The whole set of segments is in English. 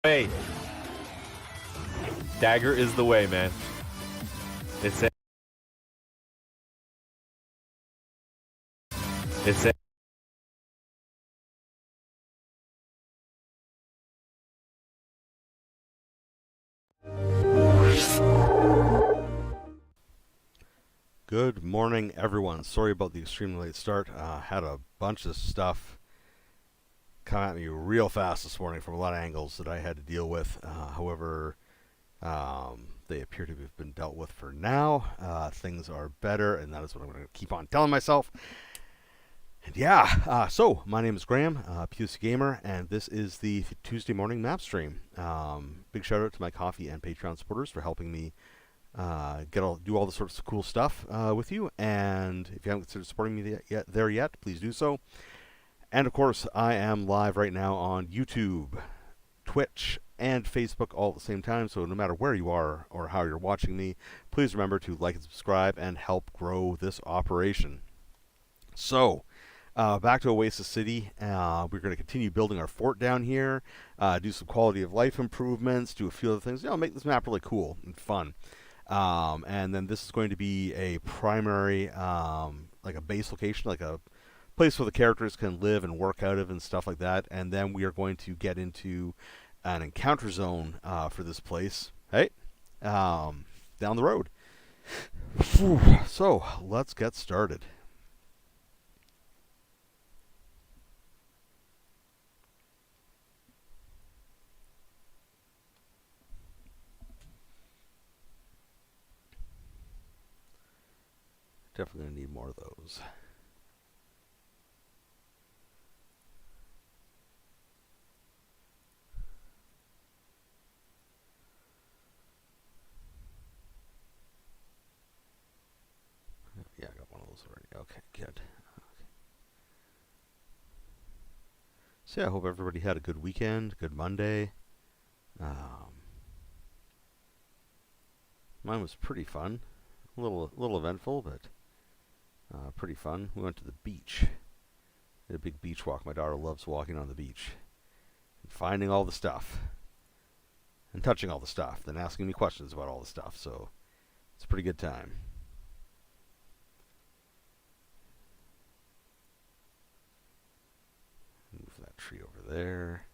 Way. Dagger is the way, man. It's it. It's it. Good morning, everyone. Sorry about the extremely late start. Had a bunch of stuff come at me real fast this morning from a lot of angles that I had to deal with. However, they appear to have been dealt with for now. Things are better, and that is what I'm going to keep on telling myself. And yeah, so my name is Graham, PUC Gamer, and this is the Tuesday morning map stream. Big shout out to my Coffee and Patreon supporters for helping me do all the sorts of cool stuff with you. And if you haven't considered supporting me yet, please do so. And of course, I am live right now on YouTube, Twitch, and Facebook all at the same time. So no matter where you are or how you're watching me, please remember to like and subscribe and help grow this operation. So, back to Oasis City. We're going to continue building our fort down here, do some quality of life improvements, do a few other things. Make this map really cool and fun. And then this is going to be a primary, like a base location, like a place where the characters can live and work out of and stuff like that. And then we are going to get into an encounter zone for this place. Hey, down the road. So let's get started. Definitely going to need more of those. Yeah, I got one of those already. Okay, good. Okay. So yeah, I hope everybody had a good weekend, good Monday. Mine was pretty fun. A little eventful, but pretty fun. We went to the beach. Did a big beach walk. My daughter loves walking on the beach and finding all the stuff and touching all the stuff, then asking me questions about all the stuff. So it's a pretty good time. Move that tree over there.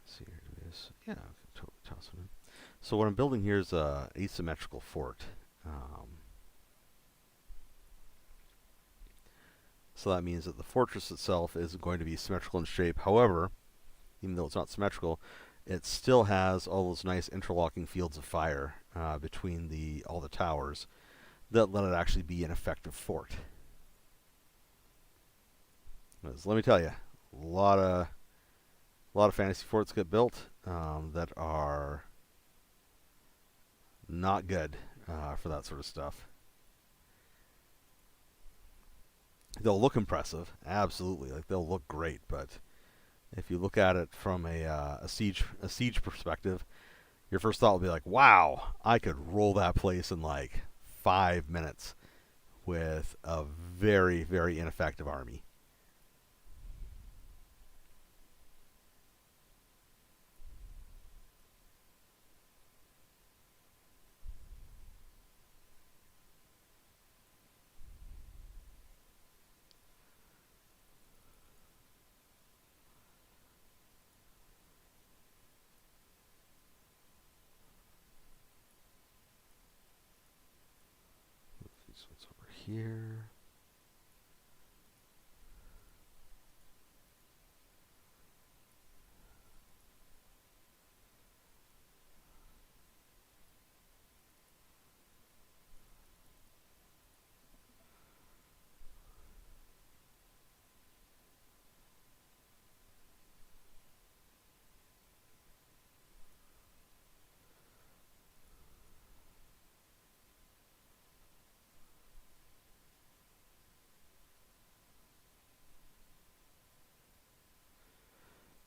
Let's see here, do this. Yeah, I can totally toss it in. So what I'm building here is a asymmetrical fort. So that means that the fortress itself is going to be symmetrical in shape. However, even though it's not symmetrical, it still has all those nice interlocking fields of fire between all the towers that let it actually be an effective fort. Because let me tell you, a lot of fantasy forts get built that are not good for that sort of stuff. They'll look impressive, absolutely. Like they'll look great, but if you look at it from a siege perspective, your first thought will be like, "Wow, I could roll that place in like 5 minutes with a very, very ineffective army." Move these ones over here.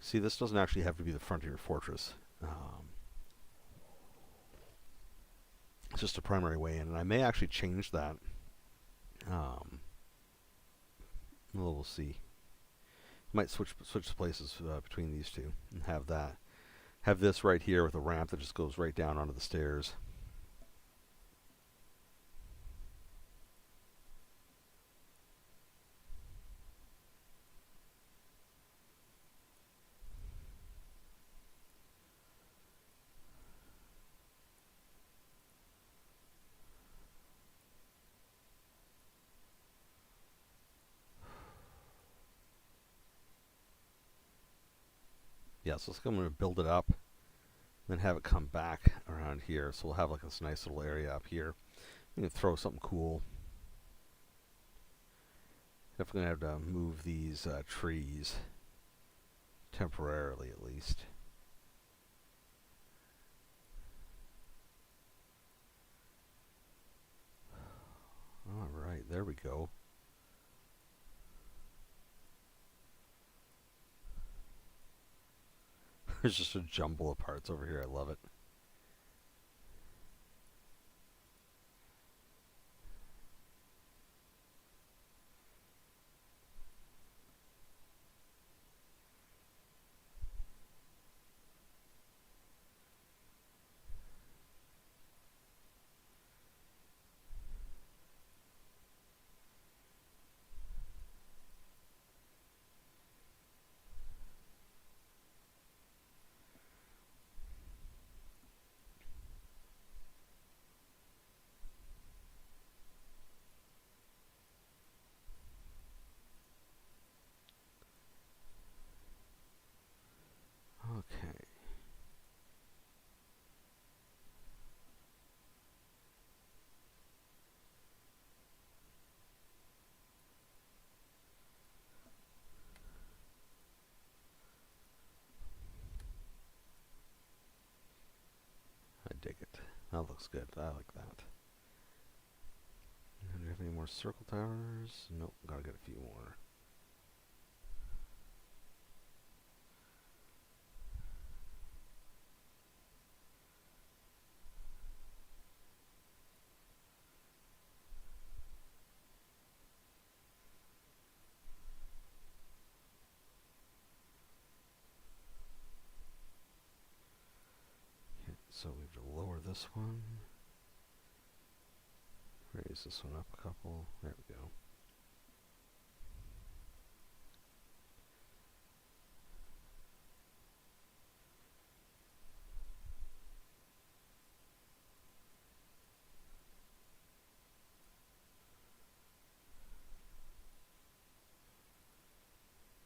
See, this doesn't actually have to be the front of your fortress. It's just a primary way in, and I may actually change that. Well, we'll see. Might switch places between these two and have this right here with a ramp that just goes right down onto the stairs. Yeah, so I'm going to build it up, then have it come back around here. So we'll have like this nice little area up here. I'm going to throw something cool. Definitely going to have to move these trees temporarily, at least. All right, there we go. There's just a jumble of parts over here. I love it. Okay. I dig it. That looks good. I like that. Do you have any more circle towers? Nope. Gotta get a few more. Okay, so we have to lower this one. Raise this one up a couple. There we go.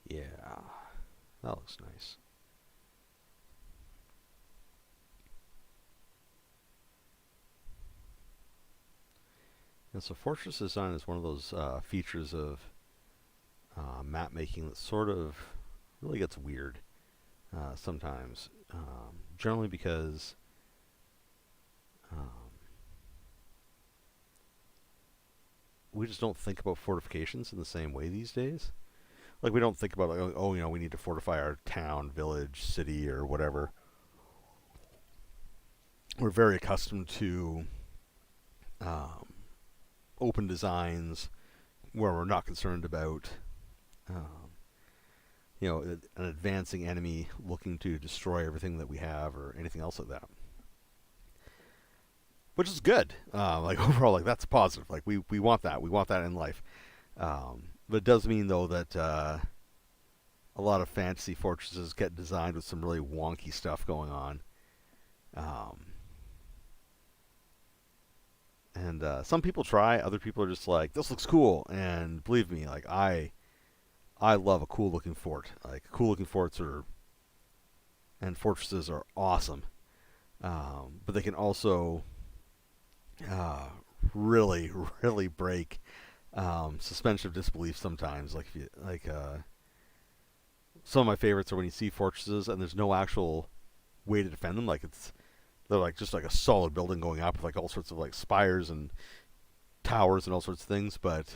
Yeah, that looks nice. And so fortress design is one of those features of map making that sort of really gets weird sometimes. Generally because we just don't think about fortifications in the same way these days. Like we don't think about like, oh, you know, we need to fortify our town, village, city, or whatever. We're very accustomed to open designs where we're not concerned about you know, an advancing enemy looking to destroy everything that we have or anything else like that. Which is good. Like overall, like that's positive. Like we want that. We want that in life. But it does mean though that a lot of fantasy fortresses get designed with some really wonky stuff going on. And some people try. Other people are just like, this looks cool. And believe me, like I love a cool looking fort. Like cool looking forts and fortresses are awesome. But they can also really, really break suspension of disbelief sometimes. Like if you like, some of my favorites are when you see fortresses and there's no actual way to defend them. Like they're like just like a solid building going up with like all sorts of like spires and towers and all sorts of things. But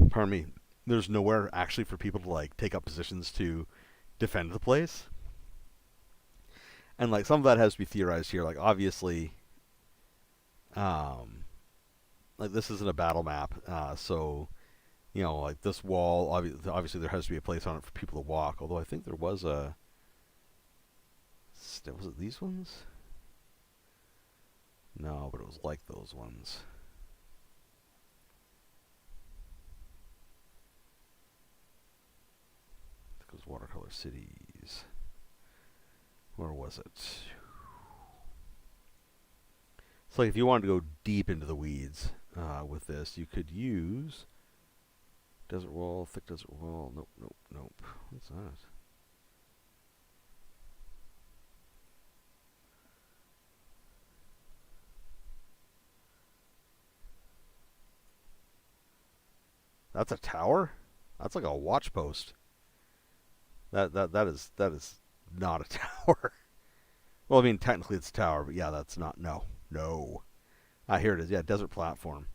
pardon me, there's nowhere actually for people to like take up positions to defend the place. And like some of that has to be theorized here. Like obviously, like this isn't a battle map, so like this wall, obviously there has to be a place on it for people to walk, although I think there was was it these ones? No, but it was like those ones. I think it was Watercolor Cities. Where was it? It's like if you wanted to go deep into the weeds with this, you could use desert wall, thick desert wall. Nope, nope, nope. What's that? That's a tower? That's like a watch post. That is not a tower. Well, I mean technically it's a tower, but yeah, that's not. No, no. Ah, here it is. Yeah, desert platform.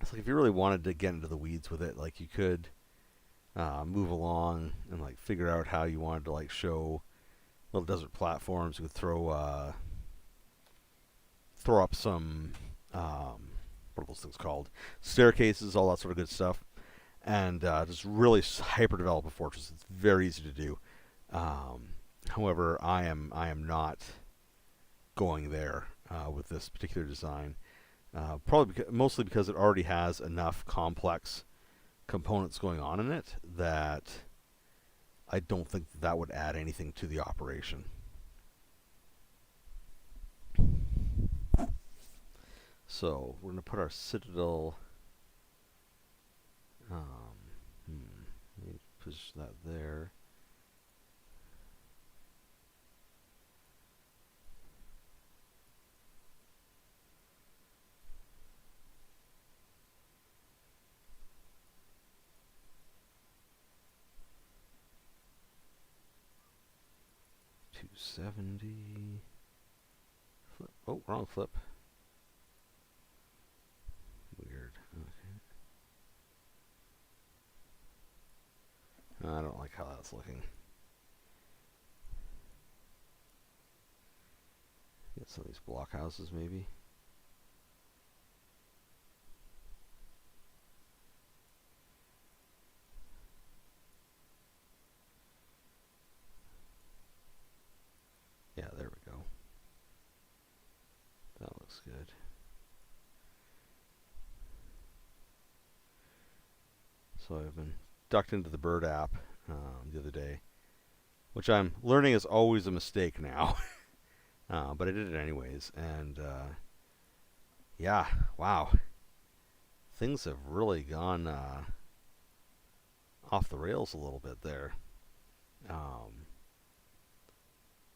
It's like if you really wanted to get into the weeds with it, like you could move along and like figure out how you wanted to like show little desert platforms. You could throw up some what are those things called? Staircases, all that sort of good stuff, and just really hyper develop a fortress. It's very easy to do. However, I am not going there with this particular design. Probably mostly because it already has enough complex components going on in it that I don't think that would add anything to the operation. So we're going to put our citadel. Let me push that there. $270. Flip. Oh, wrong flip. Weird. Okay. I don't like how that's looking. Get some of these block houses, maybe. Yeah, there we go. That looks good. So I've been ducked into the Bird app the other day, which I'm learning is always a mistake now. But I did it anyways, and yeah, wow. Things have really gone off the rails a little bit there.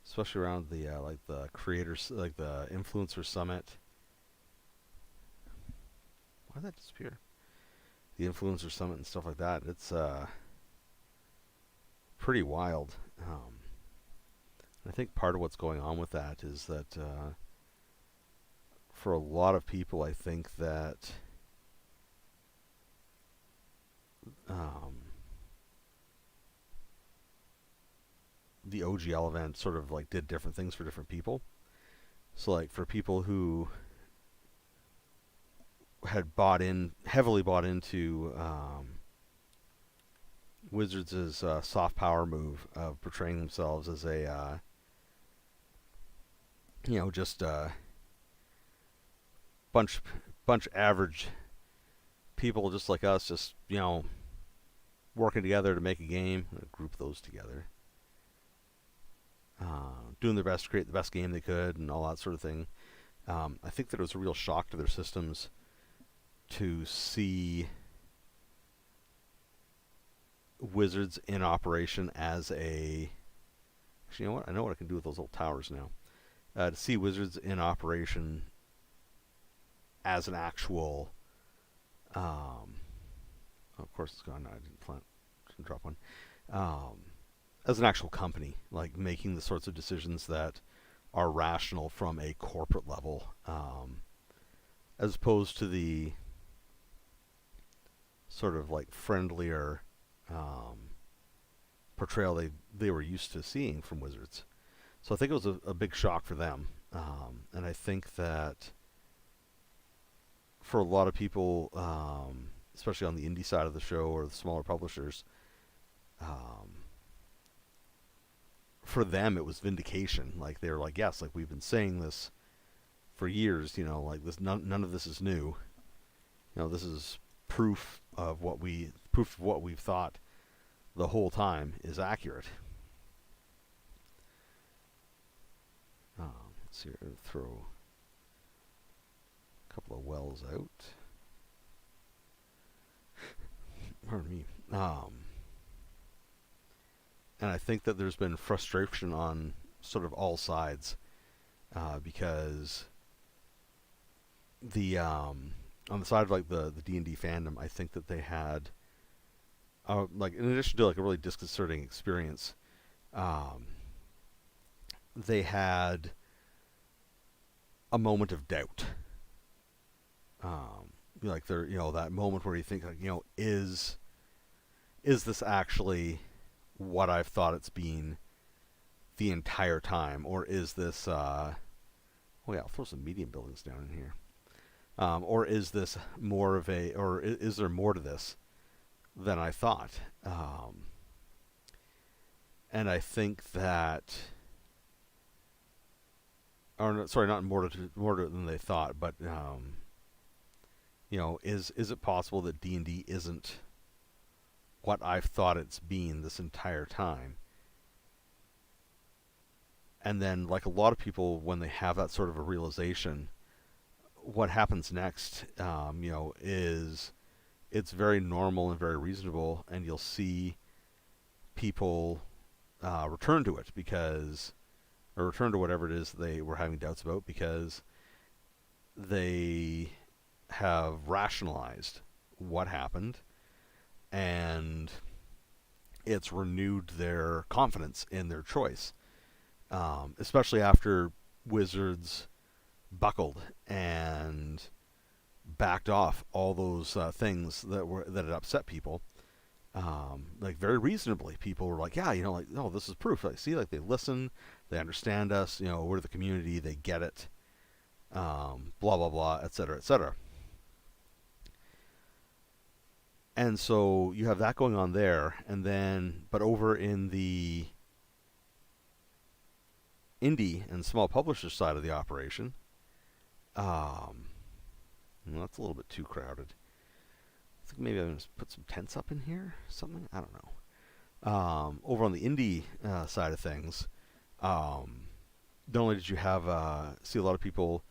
Especially around the like the creators, like the influencer summit. Why did that disappear? The influencer summit and stuff like that. It's pretty wild. I think part of what's going on with that is that for a lot of people, I think that the OGL event sort of like did different things for different people. So like for people who had heavily bought into Wizards' soft power move of portraying themselves as a just bunch average people just like us, just working together to make a game, group those together, doing their best to create the best game they could and all that sort of thing. I think that it was a real shock to their systems to see Wizards in operation as a... Actually, you know what? I know what I can do with those old towers now. To see Wizards in operation as an actual... of course it's gone. I didn't drop one. As an actual company, like making the sorts of decisions that are rational from a corporate level, as opposed to the sort of like friendlier portrayal they were used to seeing from Wizards. So I think it was a big shock for them, and I think that for a lot of people, especially on the indie side of the show or the smaller publishers, um, for them it was vindication. Like they were like, yes, like we've been saying this for years. Like this, none of this is new. This is proof of what we've thought the whole time is accurate. Let's see here, throw a couple of wells out. Pardon me. And I think that there's been frustration on sort of all sides, because on the side of like the D&D fandom, I think that they had, like in addition to like a really disconcerting experience, they had a moment of doubt. Like there, that moment where you think like, is this actually what I've thought it's been the entire time, or is this? Oh yeah, I'll throw some medium buildings down in here. Or is this more of a, or is there more to this than I thought? And I think that, or no, sorry, not more to than they thought, but is it possible that D&D isn't what I've thought it's been this entire time? And then, like a lot of people, when they have that sort of a realization, what happens next, is it's very normal and very reasonable, and you'll see people return to it or return to whatever it is they were having doubts about, because they have rationalized what happened, and it's renewed their confidence in their choice, especially after Wizards buckled and backed off all those things that had upset people. Like very reasonably, people were like, yeah, like, no, this is proof. Like, see, like they listen, they understand us. We're the community, they get it. Blah blah blah, etc., etc. And so you have that going on there, and then, but over in the indie and small publisher side of the operation, that's a little bit too crowded. I think maybe I'm going to put some tents up in here, something, I don't know. Over on the indie side of things, not only did you have see a lot of people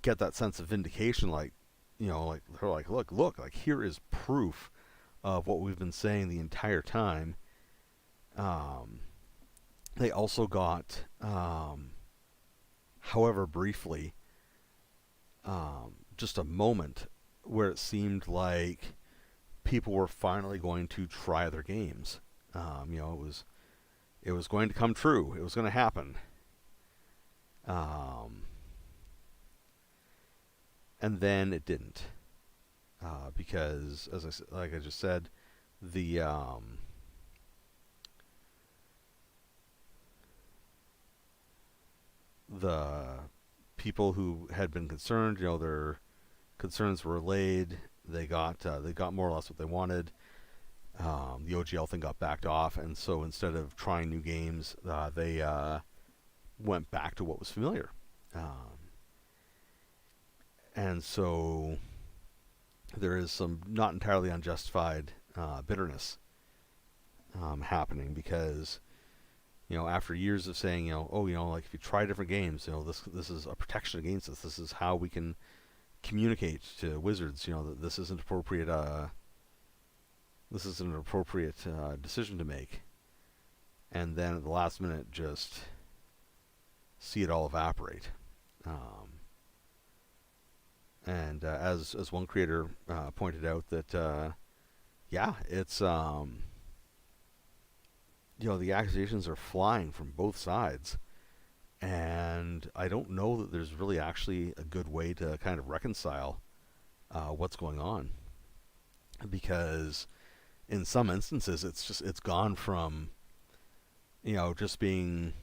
get that sense of vindication, like, like they're like, look, like here is proof of what we've been saying the entire time. They also got, however briefly, just a moment where it seemed like people were finally going to try their games. It was going to come true. It was going to happen. And then it didn't, because, like I just said, the people who had been concerned, their concerns were allayed. They got more or less what they wanted. The OGL thing got backed off, and so instead of trying new games, they went back to what was familiar. And so there is some not entirely unjustified bitterness happening, because after years of saying, like if you try different games, this is a protection against us. This is how we can communicate to Wizards, that this isn't appropriate. This is an appropriate decision to make, and then at the last minute, just see it all evaporate. And as one creator pointed out, that yeah, it's the accusations are flying from both sides, and I don't know that there's really actually a good way to kind of reconcile what's going on, because in some instances it's gone from just being,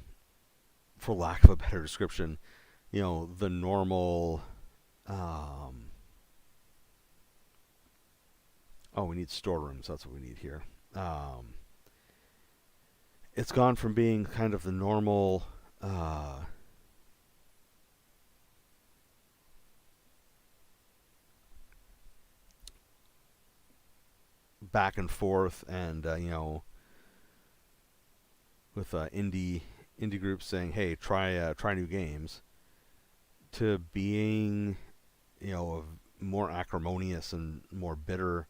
for lack of a better description, the normal Oh, we need storerooms. That's what we need here. Um, it's gone from being kind of the normal back and forth, and with indie groups saying, "Hey, try new games," to being more acrimonious and more bitter,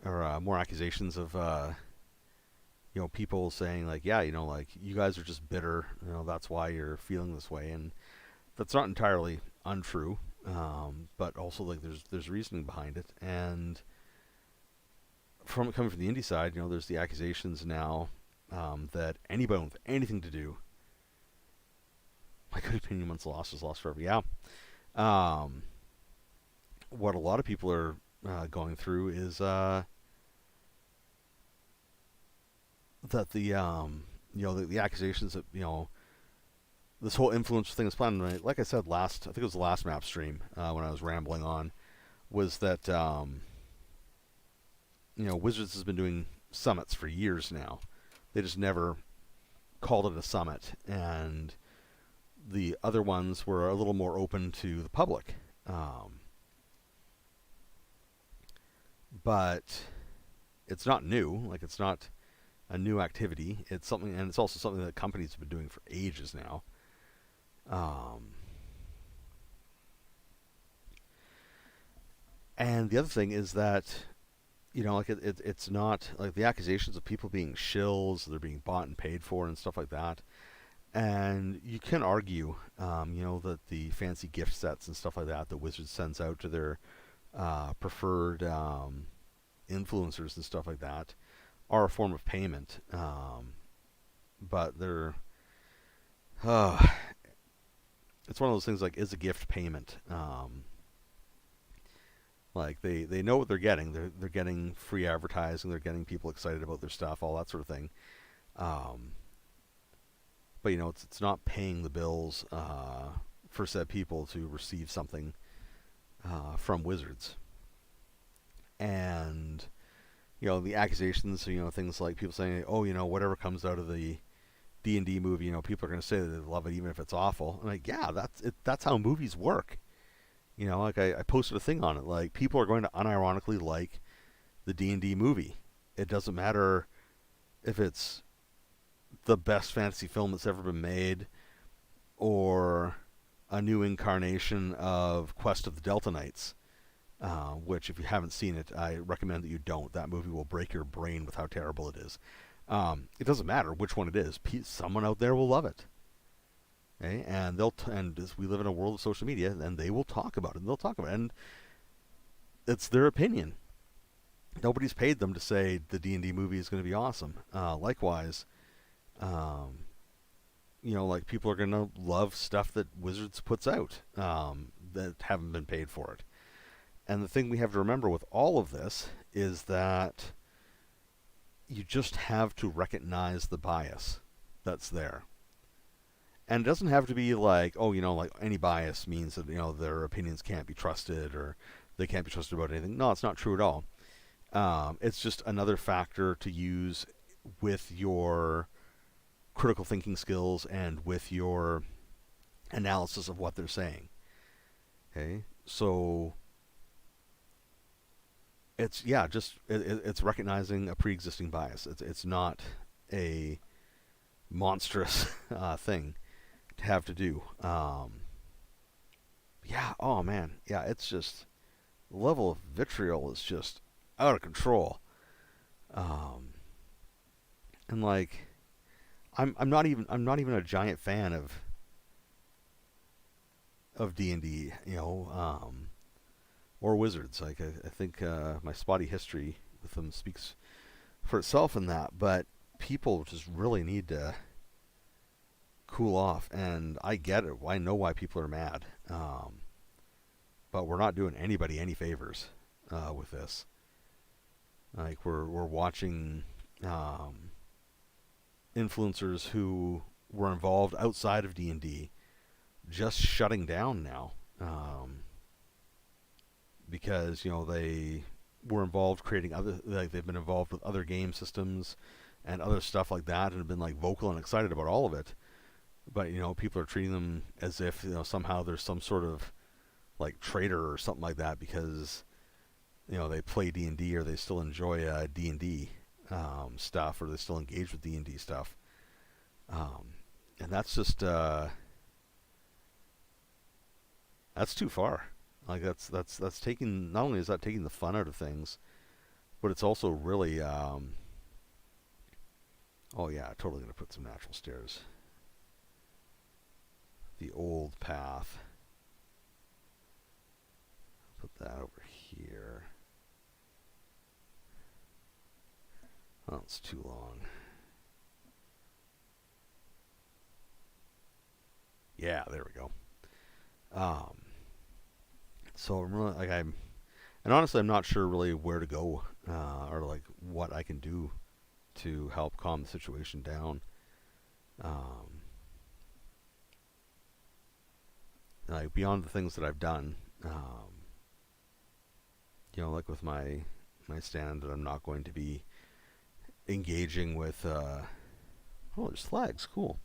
or more accusations of people saying like, yeah, like you guys are just bitter, that's why you're feeling this way, and that's not entirely untrue, but also like there's reasoning behind it, and from coming from the indie side, there's the accusations now that anybody with anything to do, my good opinion, once lost is lost forever. Yeah. Um, what a lot of people are going through is that the accusations that this whole influence thing is planned. Like I said last, I think it was the last map stream when I was rambling on, was that Wizards has been doing summits for years now. They just never called it a summit, and the other ones were a little more open to the public. But it's not new. Like, it's not a new activity. It's something, and it's also something that companies have been doing for ages now. And the other thing is that like it's not like the accusations of people being shills, they're being bought and paid for and stuff like that. And you can argue, that the fancy gift sets and stuff like that Wizards sends out to their preferred influencers and stuff like that are a form of payment. But they're, uh, it's one of those things like, is a gift payment? Like they know what they're getting. They're getting free advertising. They're getting people excited about their stuff, all that sort of thing. Um, but it's not paying the bills for said people to receive something from Wizards. And the accusations, things like people saying, oh, whatever comes out of the D&D movie, people are going to say that they love it even if it's awful. I'm like, yeah, that's how movies work. Like I posted a thing on it. Like, people are going to unironically like the D&D movie. It doesn't matter if it's the best fantasy film that's ever been made, or a new incarnation of Quest of the Delta Knights, which, if you haven't seen it, I recommend that you don't. That movie will break your brain with how terrible it is. It doesn't matter which one it is. Someone out there will love it. Okay? And and as we live in a world of social media, and they will talk about it. And they'll talk about it, and it's their opinion. Nobody's paid them to say the D&D movie is going to be awesome. Likewise, like, people are going to love stuff that Wizards puts out that haven't been paid for it. And the thing we have to remember with all of this is that you just have to recognize the bias that's there. And it doesn't have to be like, oh, like any bias means that, their opinions can't be trusted, or they can't be trusted about anything. No, it's not true at all. It's just another factor to use with your critical thinking skills and with your analysis of what they're saying. Okay? So it's, yeah, it's recognizing a pre-existing bias. It's not a monstrous thing to have to do. Yeah, oh man, yeah, it's just, the level of vitriol is just out of control. And like, I'm not even a giant fan of D&D, or Wizards. Like, I think my spotty history with them speaks for itself in that. But people just really need to cool off, and I get it. I know why people are mad, but we're not doing anybody any favors with this. Like, we're watching influencers who were involved outside of D&D just shutting down now, because they were involved creating other, like they've been involved with other game systems and other stuff like that, and have been like vocal and excited about all of it. But people are treating them as if somehow there's some sort of like traitor or something like that because they play D&D or they still enjoy D&D stuff or they still engage with D&D stuff. And that's just that's too far. Like that's taking, not only is that taking the fun out of things, but it's also really oh yeah, totally gonna put some natural stairs. The old path. Put that over here. Oh, it's too long. Yeah, there we go. So I'm really and honestly, I'm not sure really where to go or like what I can do to help calm the situation down. Um, like beyond the things that I've done, like with my stand, that I'm not going to be engaging with. Oh, there's flags. Cool.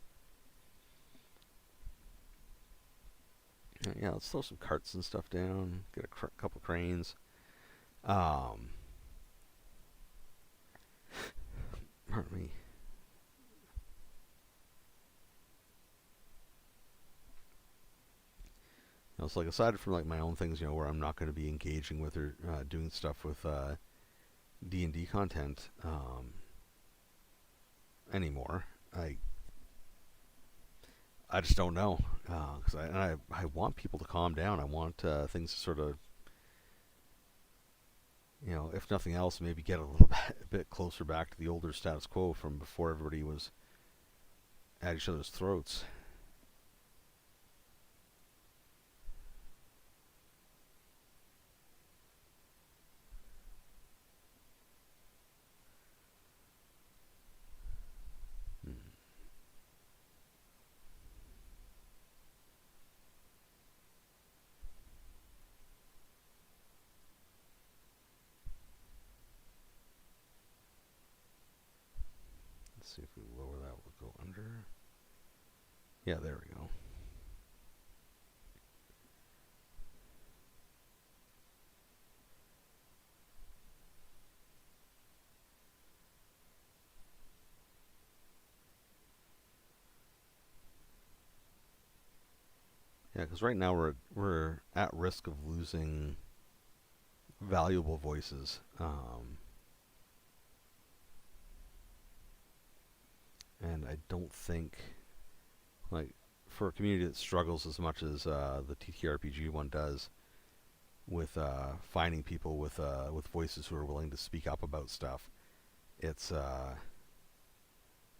Yeah, let's throw some carts and stuff down. Get a couple cranes. Um, pardon me. So like aside from like my own things, where I'm not going to be engaging with or doing stuff with D&D content anymore. I just don't know because I want people to calm down. I want things to sort of, if nothing else, maybe get a bit closer back to the older status quo from before everybody was at each other's throats. Hmm. Let's see if we lower that, we'll go under. Yeah, there we go. Yeah, because right now we're at risk of losing valuable voices. And I don't think, like, for a community that struggles as much as the TTRPG one does with finding people with voices who are willing to speak up about stuff, it's I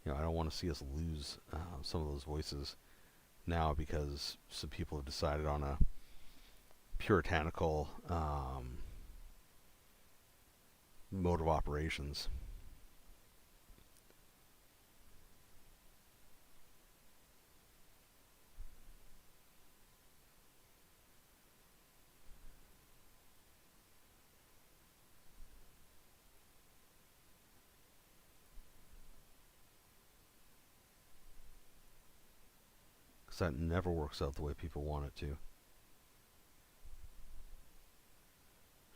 don't want to see us lose some of those voices now because some people have decided on a puritanical mode of operations. Because that never works out the way people want it to.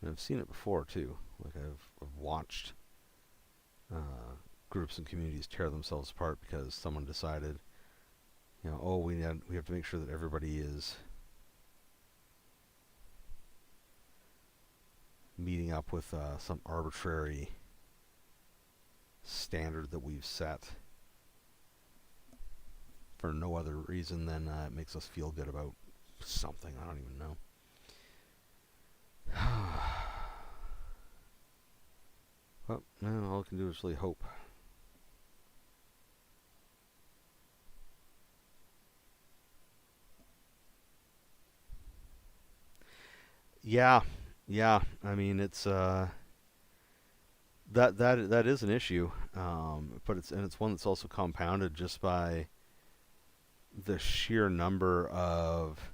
And I've seen it before too. Like I've watched groups and communities tear themselves apart because someone decided, oh, we have to make sure that everybody is meeting up with some arbitrary standard that we've set for no other reason than it makes us feel good about something. I don't even know. Well, man, all I can do is really hope. Yeah, yeah. I mean, it's that is an issue, but it's one that's also compounded just by the sheer number of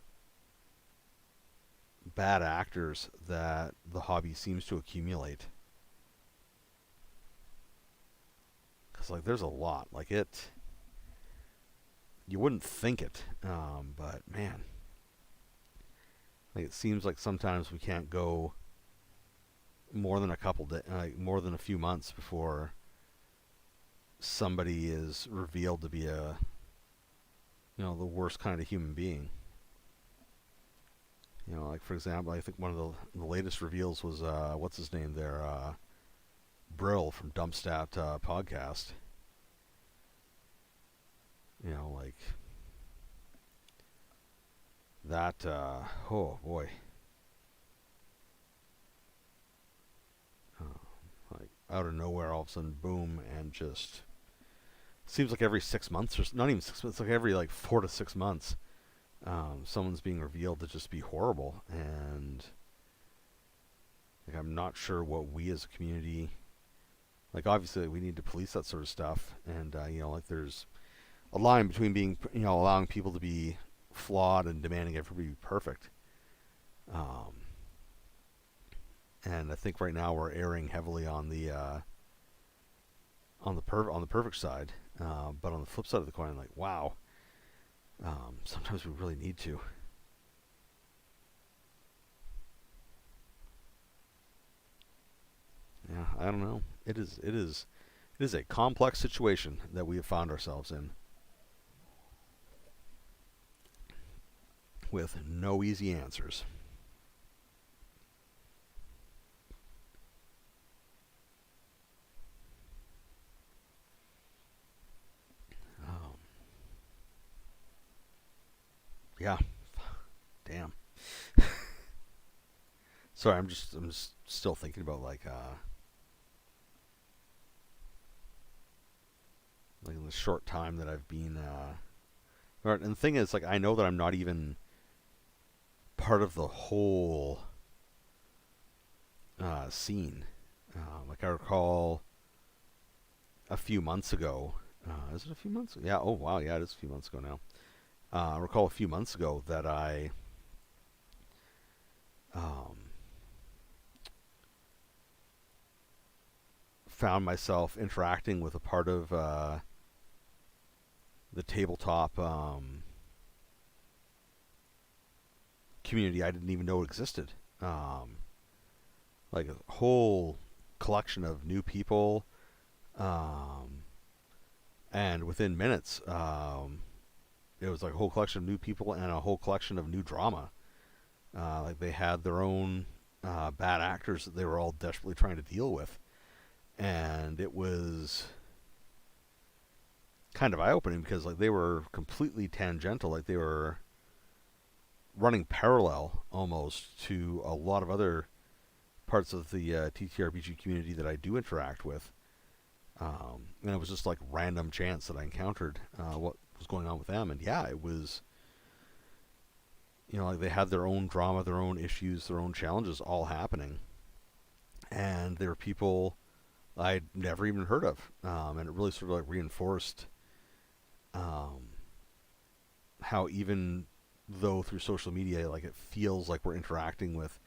bad actors that the hobby seems to accumulate. Because like there's a lot. Like it, you wouldn't think it, but man, like it seems like sometimes we can't go more than more than a few months before somebody is revealed to be the worst kind of human being. Like for example, I think one of the latest reveals was what's his name there, Brill from Dumpstat podcast. Like that. Oh boy. Like out of nowhere, all of a sudden, boom, and just seems like every 6 months, or not even 6 months, like every like 4 to 6 months, someone's being revealed to just be horrible, and like I'm not sure what we as a community, like obviously we need to police that sort of stuff, and like there's a line between being allowing people to be flawed and demanding everybody be perfect. Um, and I think right now we're erring heavily on the on the perfect side, but on the flip side of the coin, like wow, sometimes we really need to. Yeah, I don't know. It is a complex situation that we have found ourselves in, with no easy answers. Um, yeah, damn. Sorry, I'm just still thinking about like in the short time that I've been. And the thing is, like, I know that I'm not even part of the whole scene. Like I recall a few months ago. Is it a few months? Yeah. Oh wow. Yeah, it is a few months ago now. I recall a few months ago that I um, found myself interacting with a part of the tabletop community I didn't even know existed. Like a whole collection of new people, um, and within minutes, it was like a whole collection of new people and a whole collection of new drama. Like they had their own bad actors that they were all desperately trying to deal with, and it was kind of eye-opening because like they were completely tangential, like they were running parallel almost to a lot of other parts of the TTRPG community that I do interact with. And it was just like random chance that I encountered what was going on with them, and yeah, it was like they had their own drama, their own issues, their own challenges all happening, and there were people I'd never even heard of, and it really sort of like reinforced um, how even though through social media, like it feels like we're interacting with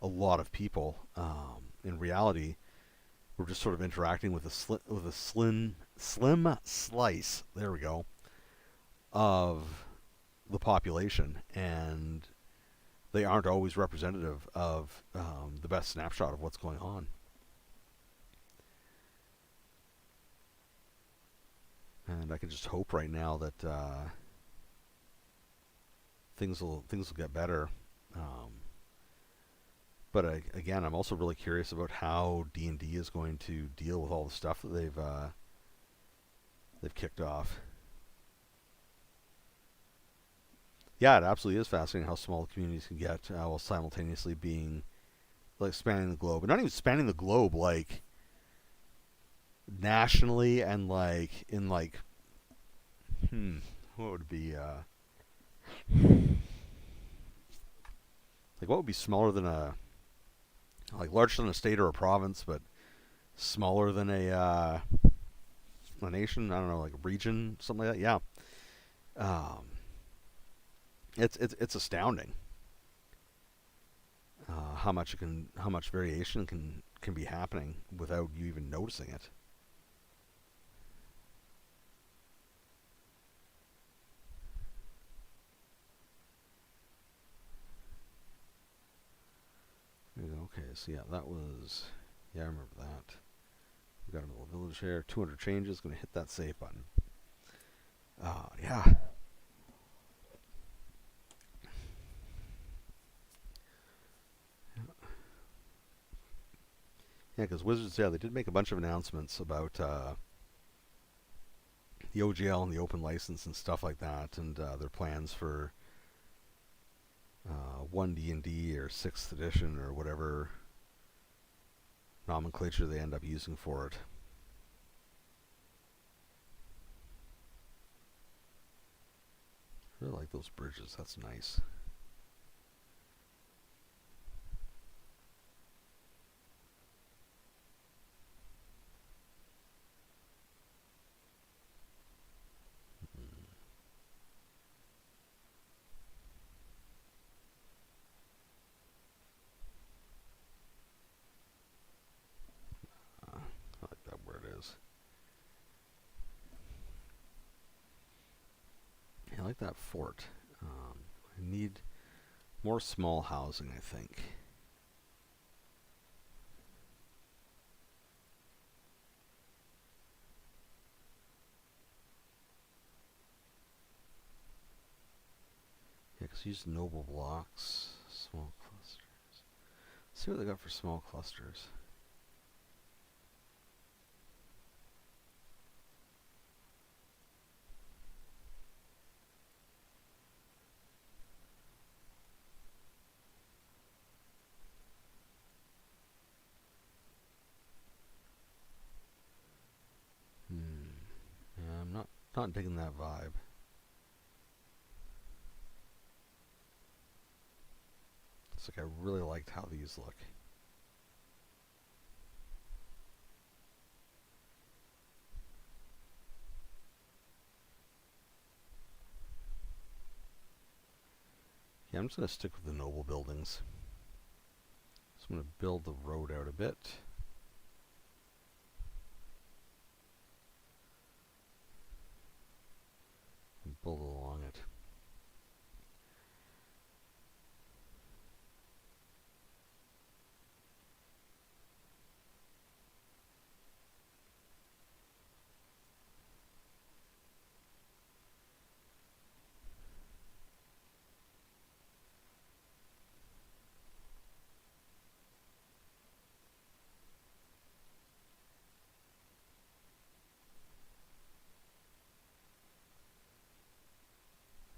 a lot of people, in reality, we're just sort of interacting with a slim slice. There we go, of the population, and they aren't always representative of the best snapshot of what's going on. And I can just hope right now that things will get better. But again, I'm also really curious about how D&D is going to deal with all the stuff that they've kicked off. Yeah, it absolutely is fascinating how small communities can get while simultaneously being like spanning the globe, and not even spanning the globe, like nationally, and like in like what would it be like what would be smaller than like larger than a state or a province, but smaller than a nation. I don't know, like a region, something like that. Yeah, um, it's astounding. how much variation can be happening without you even noticing it. Okay, so yeah, that was, yeah, I remember that. We got a little village here, 200 changes, gonna hit that save button. Yeah. Yeah, because Wizards, yeah, they did make a bunch of announcements about the OGL and the open license and stuff like that, and their plans for 1D&D or 6th edition or whatever nomenclature they end up using for it. I really like those bridges, that's nice. I like that where it is. I like that fort. I need more small housing, I think. Yeah, because use noble blocks, small clusters. Let's see what they got for small clusters. Yeah, I'm not digging that vibe. It's like I really liked how these look. Yeah, I'm just going to stick with the noble buildings. So I'm going to build the road out a bit. And build along it.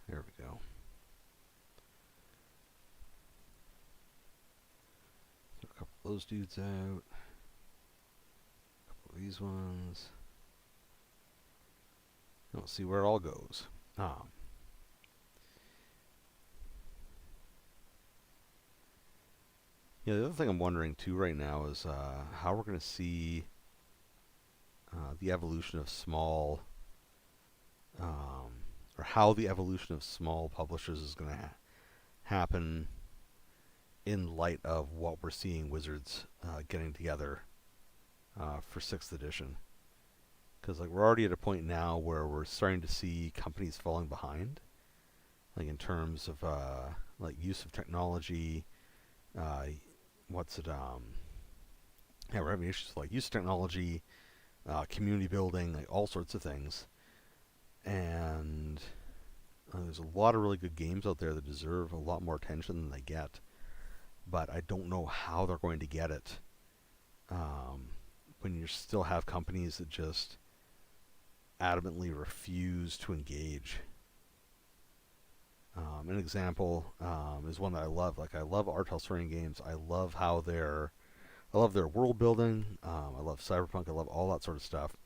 There we go. Throw a couple of those dudes out. A couple of these ones. We'll see where it all goes. Yeah, the other thing I'm wondering too right now is how we're going to see the evolution of small, or how the evolution of small publishers is going to happen in light of what we're seeing Wizards getting together for 6th edition. Because like we're already at a point now where we're starting to see companies falling behind, like in terms of like use of technology. Yeah, we're having issues with like use of technology, community building, like all sorts of things. And there's a lot of really good games out there that deserve a lot more attention than they get. But I don't know how they're going to get it when you still have companies that just adamantly refuse to engage. An example is one that I love. Like I love Art House Running Games. I love their world building. I love Cyberpunk. I love all that sort of stuff.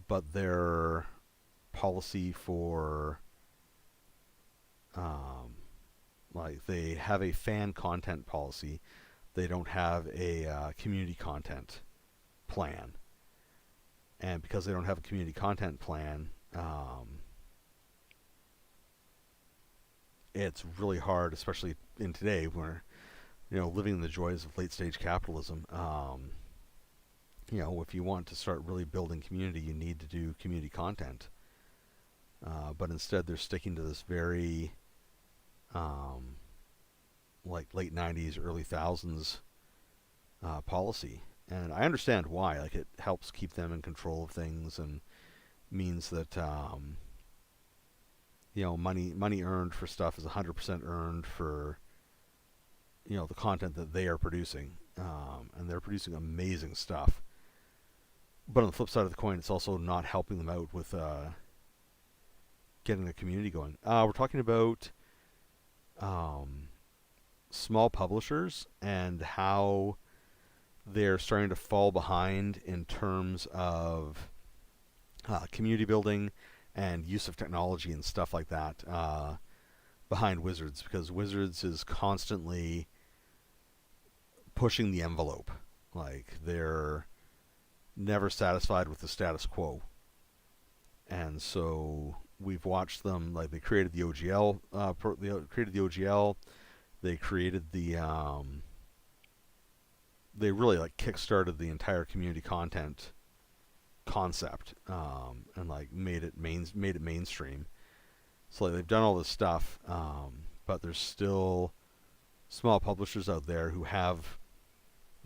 But their policy for like they have a fan content policy. They don't have a community content plan. And because they don't have a community content plan, it's really hard, especially in today where living the joys of late stage capitalism. If you want to start really building community, you need to do community content. But instead, they're sticking to this very like late 90s, early thousands policy. And I understand why. Like, it helps keep them in control of things and means that money earned for stuff is 100% earned for the content that they are producing, and they're producing amazing stuff. But on the flip side of the coin, it's also not helping them out with getting the community going. We're talking about small publishers and how they're starting to fall behind in terms of community building and use of technology and stuff like that behind Wizards, because Wizards is constantly pushing the envelope. Like, they're never satisfied with the status quo. And so we've watched them, like, they created the OGL, they created the they really like kickstarted the entire community content concept, and like made it mainstream. So like, they've done all this stuff, but there's still small publishers out there who have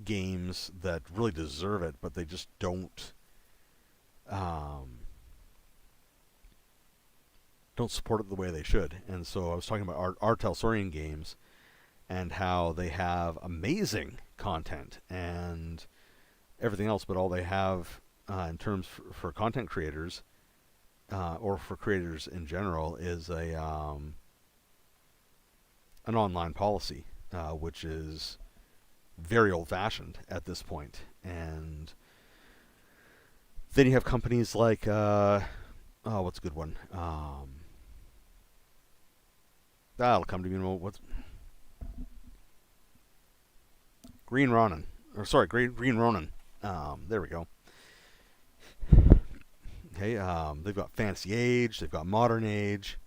games that really deserve it, but they just don't support it the way they should. And so I was talking about our Telsorian games and how they have amazing content and everything else, but all they have in terms for content creators or for creators in general is an online policy, which is very old-fashioned at this point. And then you have companies like what's a good one? That'll come to me. What's Green Ronin? Green Ronin. There we go. Okay, they've got Fantasy Age, they've got Modern Age,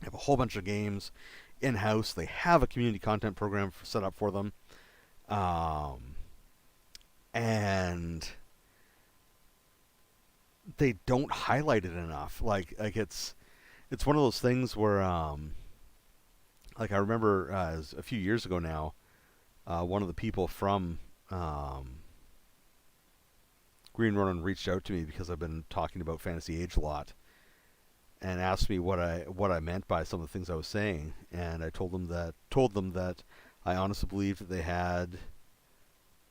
they have a whole bunch of games in-house. They have a community content program set up for them, and they don't highlight it enough. Like it's one of those things where, like I remember a few years ago now, one of the people from Green Ronin reached out to me because I've been talking about Fantasy Age a lot, and asked me what I meant by some of the things I was saying, and I told them that I honestly believed that they had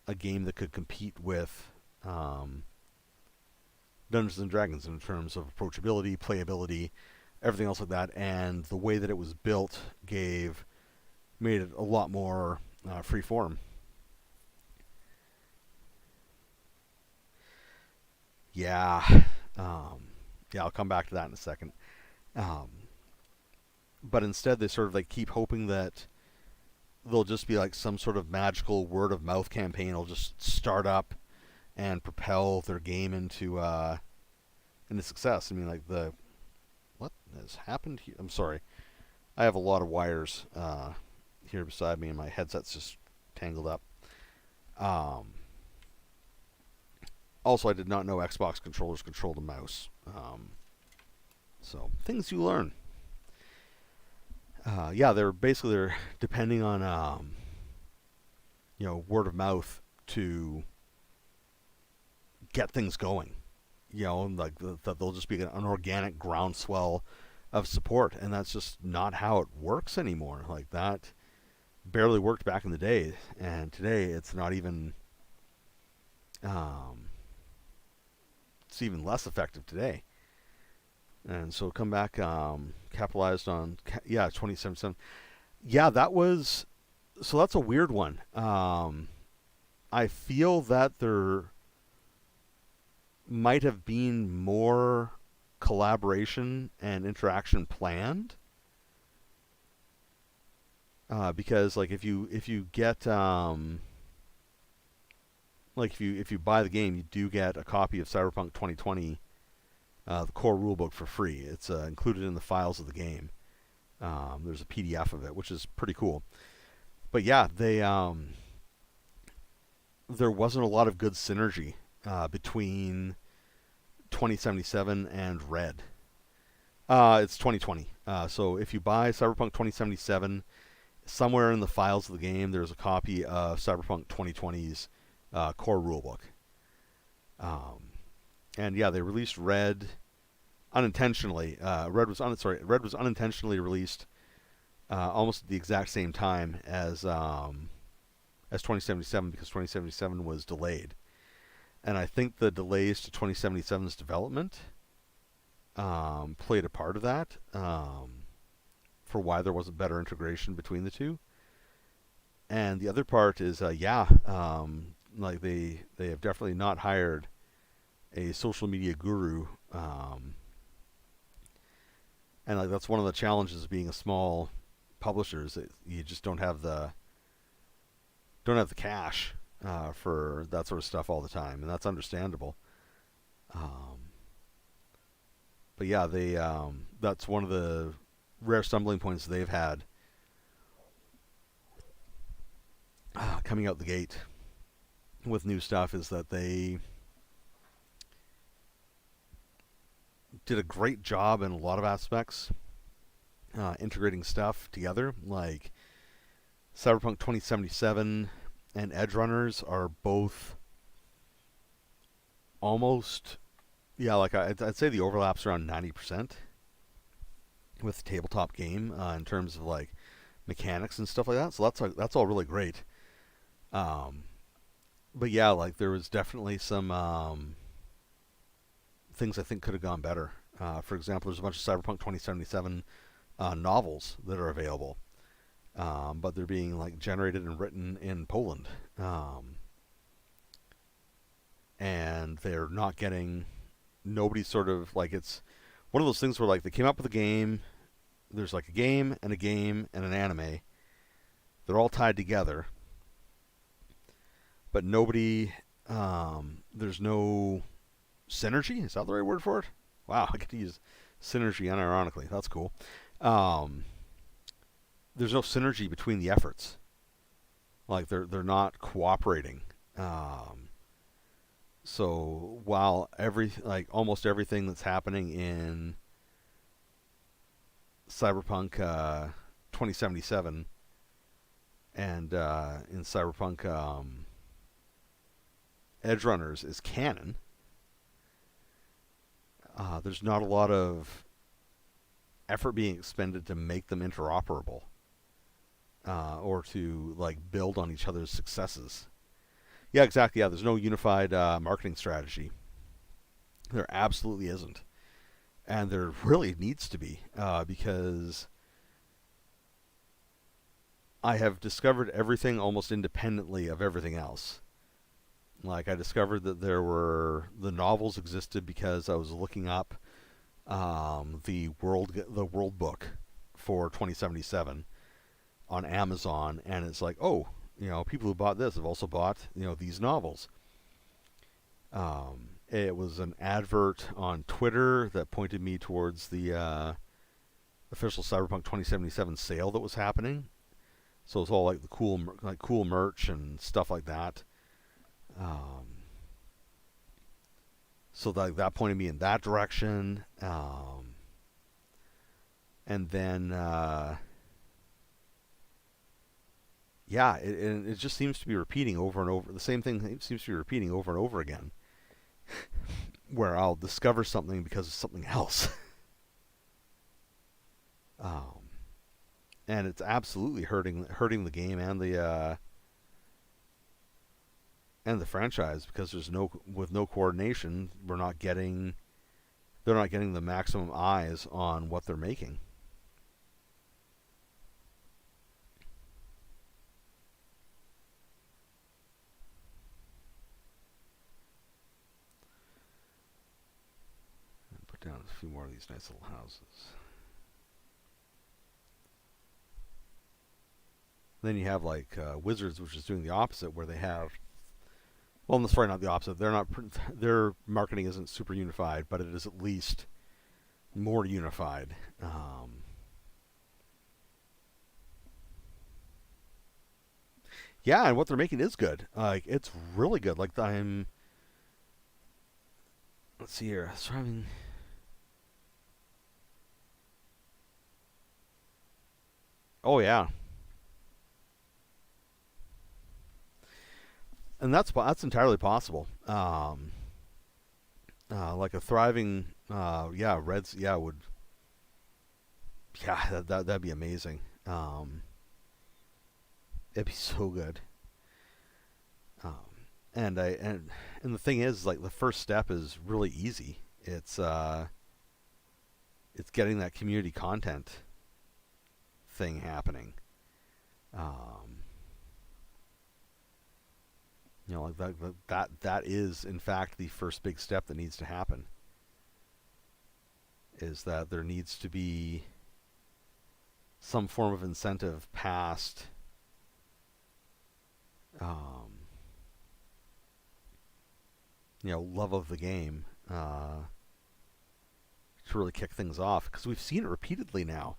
a game that could compete with Dungeons and Dragons in terms of approachability, playability, everything else like that, and the way that it was built made it a lot more free form. Yeah, I'll come back to that in a second. But instead, they sort of like keep hoping that there'll just be like some sort of magical word of mouth campaign will just start up and propel their game into success. I mean, like what has happened here? I'm sorry, I have a lot of wires here beside me, and my headset's just tangled up. Also, I did not know Xbox controllers controlled a mouse. So things you learn. They're depending on word of mouth to get things going. Like that they'll just be an organic groundswell of support, and that's just not how it works anymore. Like, that barely worked back in the day, and today it's not even. It's even less effective today. And so come back, capitalized on 2077. Yeah, that's a weird one. I feel that there might have been more collaboration and interaction planned, because like if you get like if you buy the game, you do get a copy of Cyberpunk 2020, the core rulebook, for free. It's included in the files of the game. There's a PDF of it, which is pretty cool. But yeah, there wasn't a lot of good synergy between 2077 and Red. It's 2020. So if you buy Cyberpunk 2077, somewhere in the files of the game, there's a copy of Cyberpunk 2020's core rulebook. And yeah, they released Red unintentionally. Red was unintentionally released almost at the exact same time as 2077 because 2077 was delayed. And I think the delays to 2077's development played a part of that for why there wasn't better integration between the two. And the other part is, like they have definitely not hired a social media guru, and like that's one of the challenges of being a small publisher is that you just don't have the cash for that sort of stuff all the time, and that's understandable. But yeah, that's one of the rare stumbling points they've had coming out the gate with new stuff is that they did a great job in a lot of aspects integrating stuff together. Like Cyberpunk 2077 and Edge Runners are both almost, like I'd say the overlap's around 90% with the tabletop game in terms of like mechanics and stuff like that. So that's all really great. But yeah, like there was definitely some things I think could have gone better. For example, there's a bunch of Cyberpunk 2077 novels that are available, but they're being like generated and written in Poland, and they're not getting. Nobody's sort of like it's one of those things where like they came up with a game. There's like a game and an anime. They're all tied together, but nobody. There's no synergy. Is that the right word for it? Wow, I get to use synergy unironically. That's cool. There's no synergy between the efforts. Like they're not cooperating. So while almost everything that's happening in Cyberpunk 2077 and in Cyberpunk Edge Runners is canon, there's not a lot of effort being expended to make them interoperable or to like build on each other's successes. Yeah, exactly. Yeah, there's no unified marketing strategy. There absolutely isn't, and there really needs to be because I have discovered everything almost independently of everything else. Like I discovered that the novels existed because I was looking up the world book for 2077 on Amazon, and it's like, oh, people who bought this have also bought these novels. It was an advert on Twitter that pointed me towards the official Cyberpunk 2077 sale that was happening. So it's all like the cool merch and stuff like that. So that pointed me in that direction. And then it just seems to be repeating over and over. The same thing seems to be repeating over and over again. Where I'll discover something because of something else. And it's absolutely hurting the game and the franchise because with no coordination, they're not getting the maximum eyes on what they're making. Put down a few more of these nice little houses. Then you have like Wizards, which is doing the opposite, where they have. Well, sorry, not the opposite. Their marketing isn't super unified, but it is at least more unified. Yeah, and what they're making is good. Like it's really good. Like I'm. Let's see here. Thriving. Oh yeah, and that's entirely possible. Like a thriving, yeah, Reds, yeah, would, yeah, that'd be amazing. Um, it'd be so good. Um, and the thing is, like, the first step is really easy. It's getting that community content thing happening. Um, like that is in fact the first big step that needs to happen. Is that there needs to be some form of incentive past um, love of the game to really kick things off because we've seen it repeatedly now.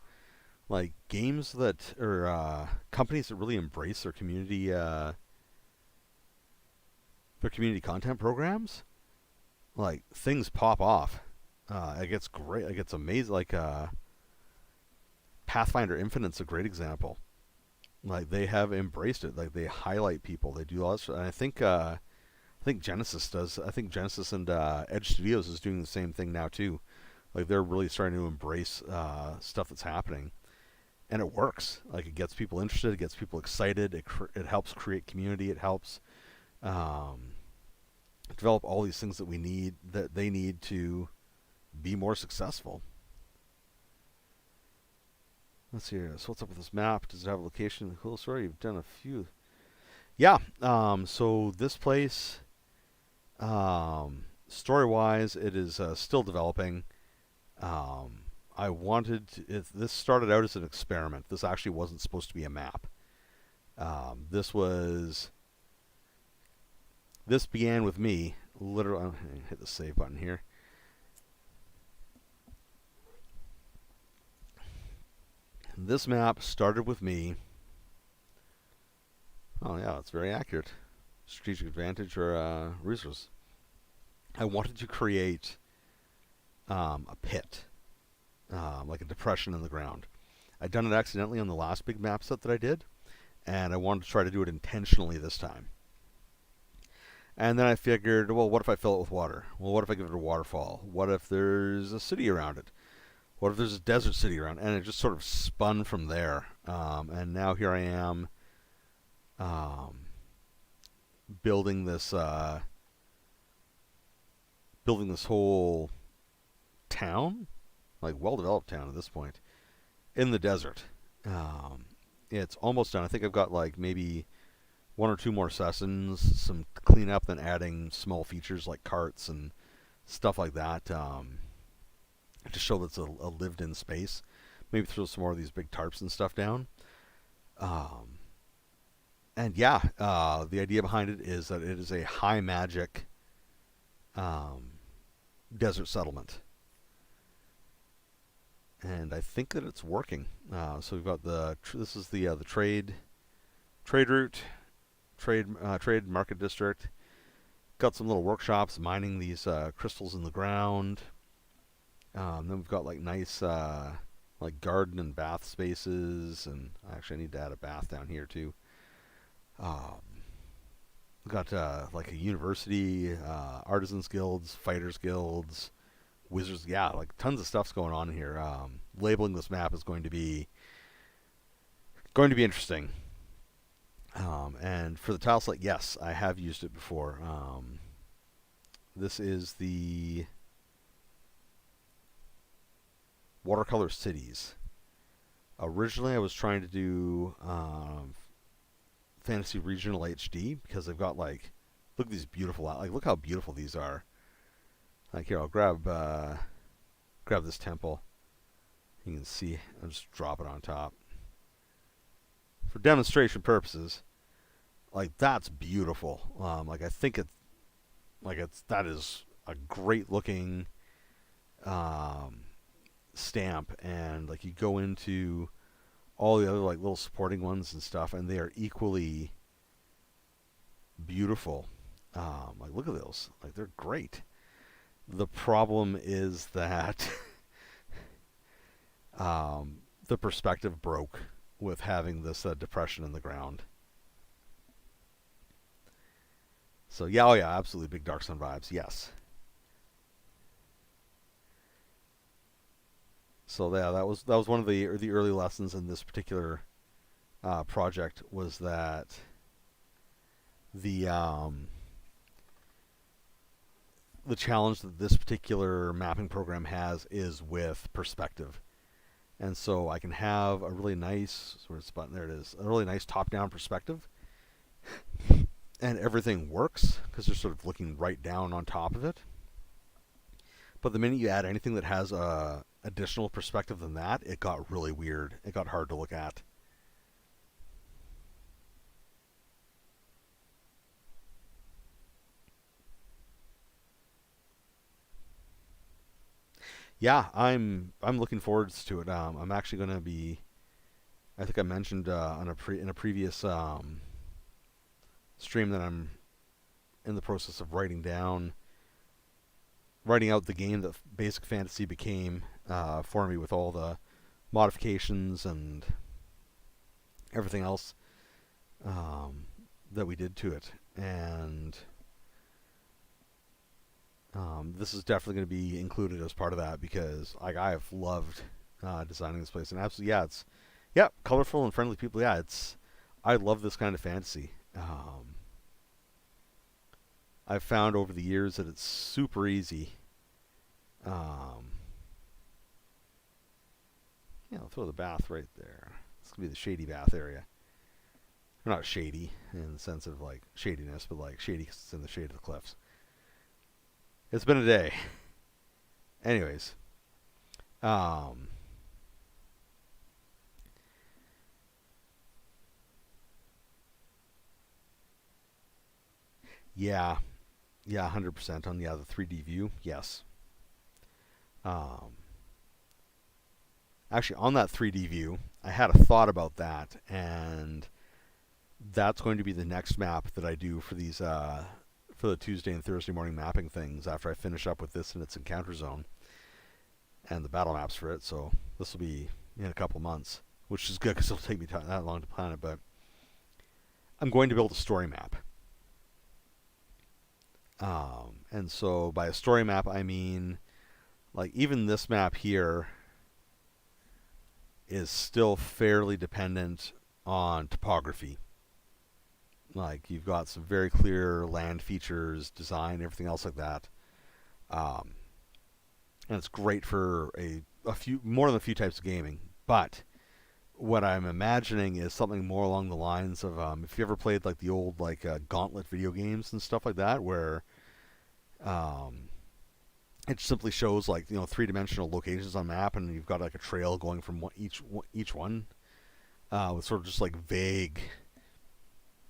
Like games that or companies that really embrace their community content programs, like things pop off. It gets great. It gets amazing. Like Pathfinder Infinite's a great example. Like they have embraced it. Like they highlight people. They do all this. And I think Genesis does. I think Genesis and Edge Studios is doing the same thing now too. Like they're really starting to embrace stuff that's happening, and it works. Like it gets people interested. It gets people excited. It helps create community. It helps um, develop all these things that they need to be more successful. Let's see here. So what's up with this map? Does it have a location? Cool story. You've done a few. Yeah. So this place, story wise, it is still developing. Um, this started out as an experiment. This actually wasn't supposed to be a map. This was this began with me. Literally, hit the save button here. This map started with me. Oh yeah, that's very accurate. Strategic advantage or resource. I wanted to create a pit, like a depression in the ground. I'd done it accidentally on the last big map set that I did, and I wanted to try to do it intentionally this time. And then I figured, well, what if I fill it with water? Well, what if I give it a waterfall? What if there's a city around it? What if there's a desert city around? And it just sort of spun from there. And now here I am um, building this whole town, like well-developed town at this point, in the desert. Um, it's almost done. I think I've got like maybe one or two more sessions, some cleanup, then adding small features like carts and stuff like that to show that it's a lived-in space. Maybe throw some more of these big tarps and stuff down. Um, and yeah, the idea behind it is that it is a high magic um, desert settlement, and I think that it's working. So we've got this is the trade route, trade market district. Got some little workshops mining these crystals in the ground. Then we've got like nice like garden and bath spaces, and actually I need to add a bath down here too. Um, we've got like a university, artisans guilds, fighters guilds, wizards. Yeah, like tons of stuff's going on here. Labeling this map is going to be interesting. And for the tile slate, yes, I have used it before. This is the watercolor cities. Originally, I was trying to do Fantasy Regional HD because they've got like, look at these beautiful, like look how beautiful these are. Like here, I'll grab this temple. You can see, I'll just drop it on top for demonstration purposes. Like that's beautiful. Like I think that is a great looking stamp, and like you go into all the other like little supporting ones and stuff, and they are equally beautiful. Like, look at those. Like, they're great. The problem is that the perspective broke with having this depression in the ground. So yeah, oh yeah, absolutely big Dark Sun vibes. Yes. So yeah, that was one of the early lessons in this particular project was that the the challenge that this particular mapping program has is with perspective. And so I can have a really nice sort of spot, there it is, a really nice top-down perspective, and everything works because they're sort of looking right down on top of it. But the minute you add anything that has a additional perspective than that, it got really weird. It got hard to look at. Yeah, I'm looking forward to it. I'm actually going to be. I think I mentioned in a previous stream that I'm in the process of writing out the game that Basic Fantasy became for me with all the modifications and everything else that we did to it, and this is definitely going to be included as part of that because like I have loved designing this place, and absolutely, yeah, it's colorful and friendly people. Yeah, it's I love this kind of fantasy. I've found over the years that it's super easy. Yeah, I'll throw the bath right there. It's gonna be the shady bath area. Not shady in the sense of like shadiness, but like shady 'cause it's in the shade of the cliffs. It's been a day. Anyways, um, yeah, yeah, 100% on the 3D view. Yes. Um, Actually, on that 3D view, I had a thought about that, and that's going to be the next map that I do for these for the Tuesday and Thursday morning mapping things after I finish up with this and its encounter zone and the battle maps for it. So this will be in a couple months, which is good because it'll take me that long to plan it. But I'm going to build a story map. And so by a story map, I mean like even this map here is still fairly dependent on topography. Like you've got some very clear land features, design, everything else like that, and it's great for a few more than a few types of gaming. But what I'm imagining is something more along the lines of if you ever played like the old like Gauntlet video games and stuff like that, where um, it simply shows like three-dimensional locations on a map, and you've got like a trail going from each one with sort of just like vague,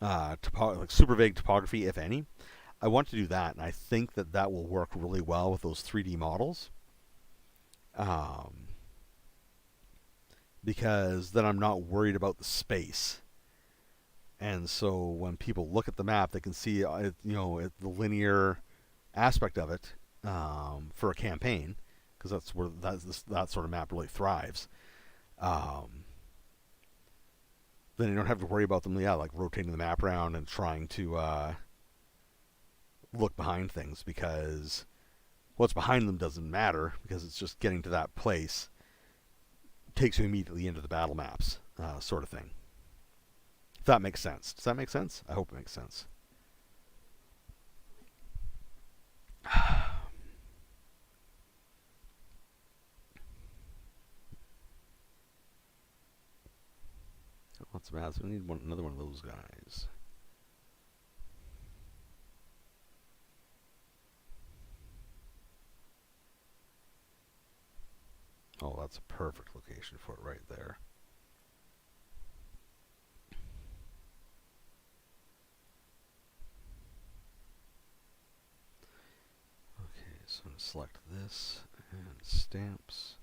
like super vague topography, if any. I want to do that, and I think that that will work really well with those 3D models, um, because then I'm not worried about the space. And so when people look at the map, they can see the linear aspect of it for a campaign, because that's where that sort of map really thrives. Um, then you don't have to worry about them, like rotating the map around and trying to look behind things, because what's behind them doesn't matter because it's just getting to that place takes you immediately into the battle maps, sort of thing. If that makes sense. Does that make sense? I hope it makes sense. Lots of ads. We need another one of those guys. Oh, that's a perfect location for it right there. Okay, so I'm going to select this and stamps.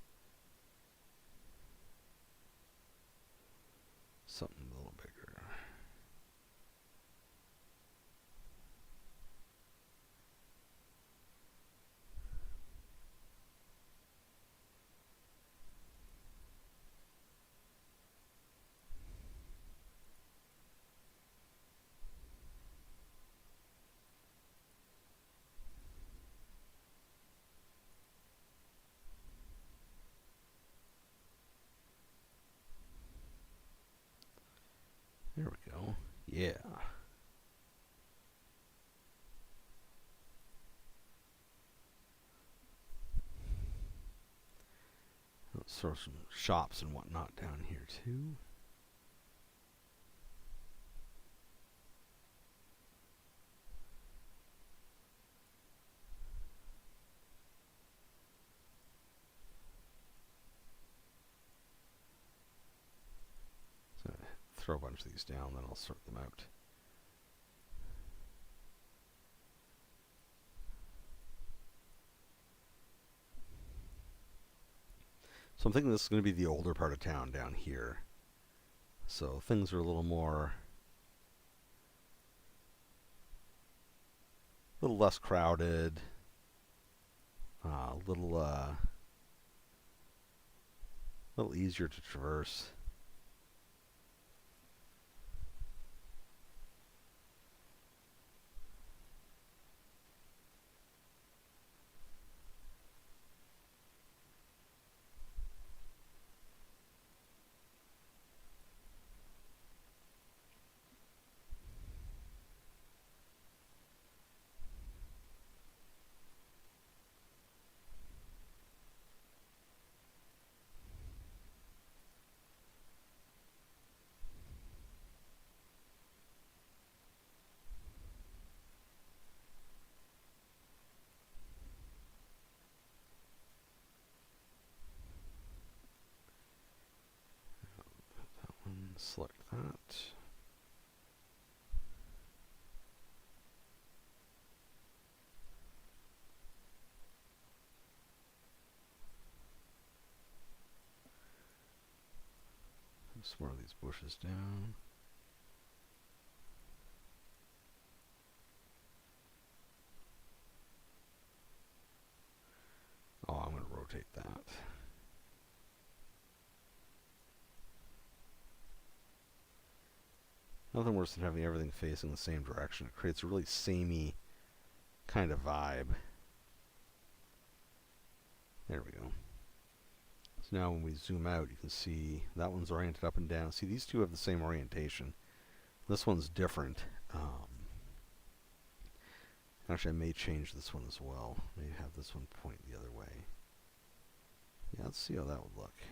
Something a little bigger. There we go. Yeah. Let's throw some shops and whatnot down here too. So throw a bunch of these down, then I'll sort them out. So I'm thinking this is going to be the older part of town down here. So things are a little more, a little less crowded, a little easier to traverse. Select that. Some more of these bushes down. Oh, I'm going to rotate that. Nothing worse than having everything facing the same direction. It creates a really samey kind of vibe. There we go. So now when we zoom out, you can see that one's oriented up and down. See, these two have the same orientation. This one's different. Actually, I may change this one as well. Maybe have this one point the other way. Yeah, let's see how that would look.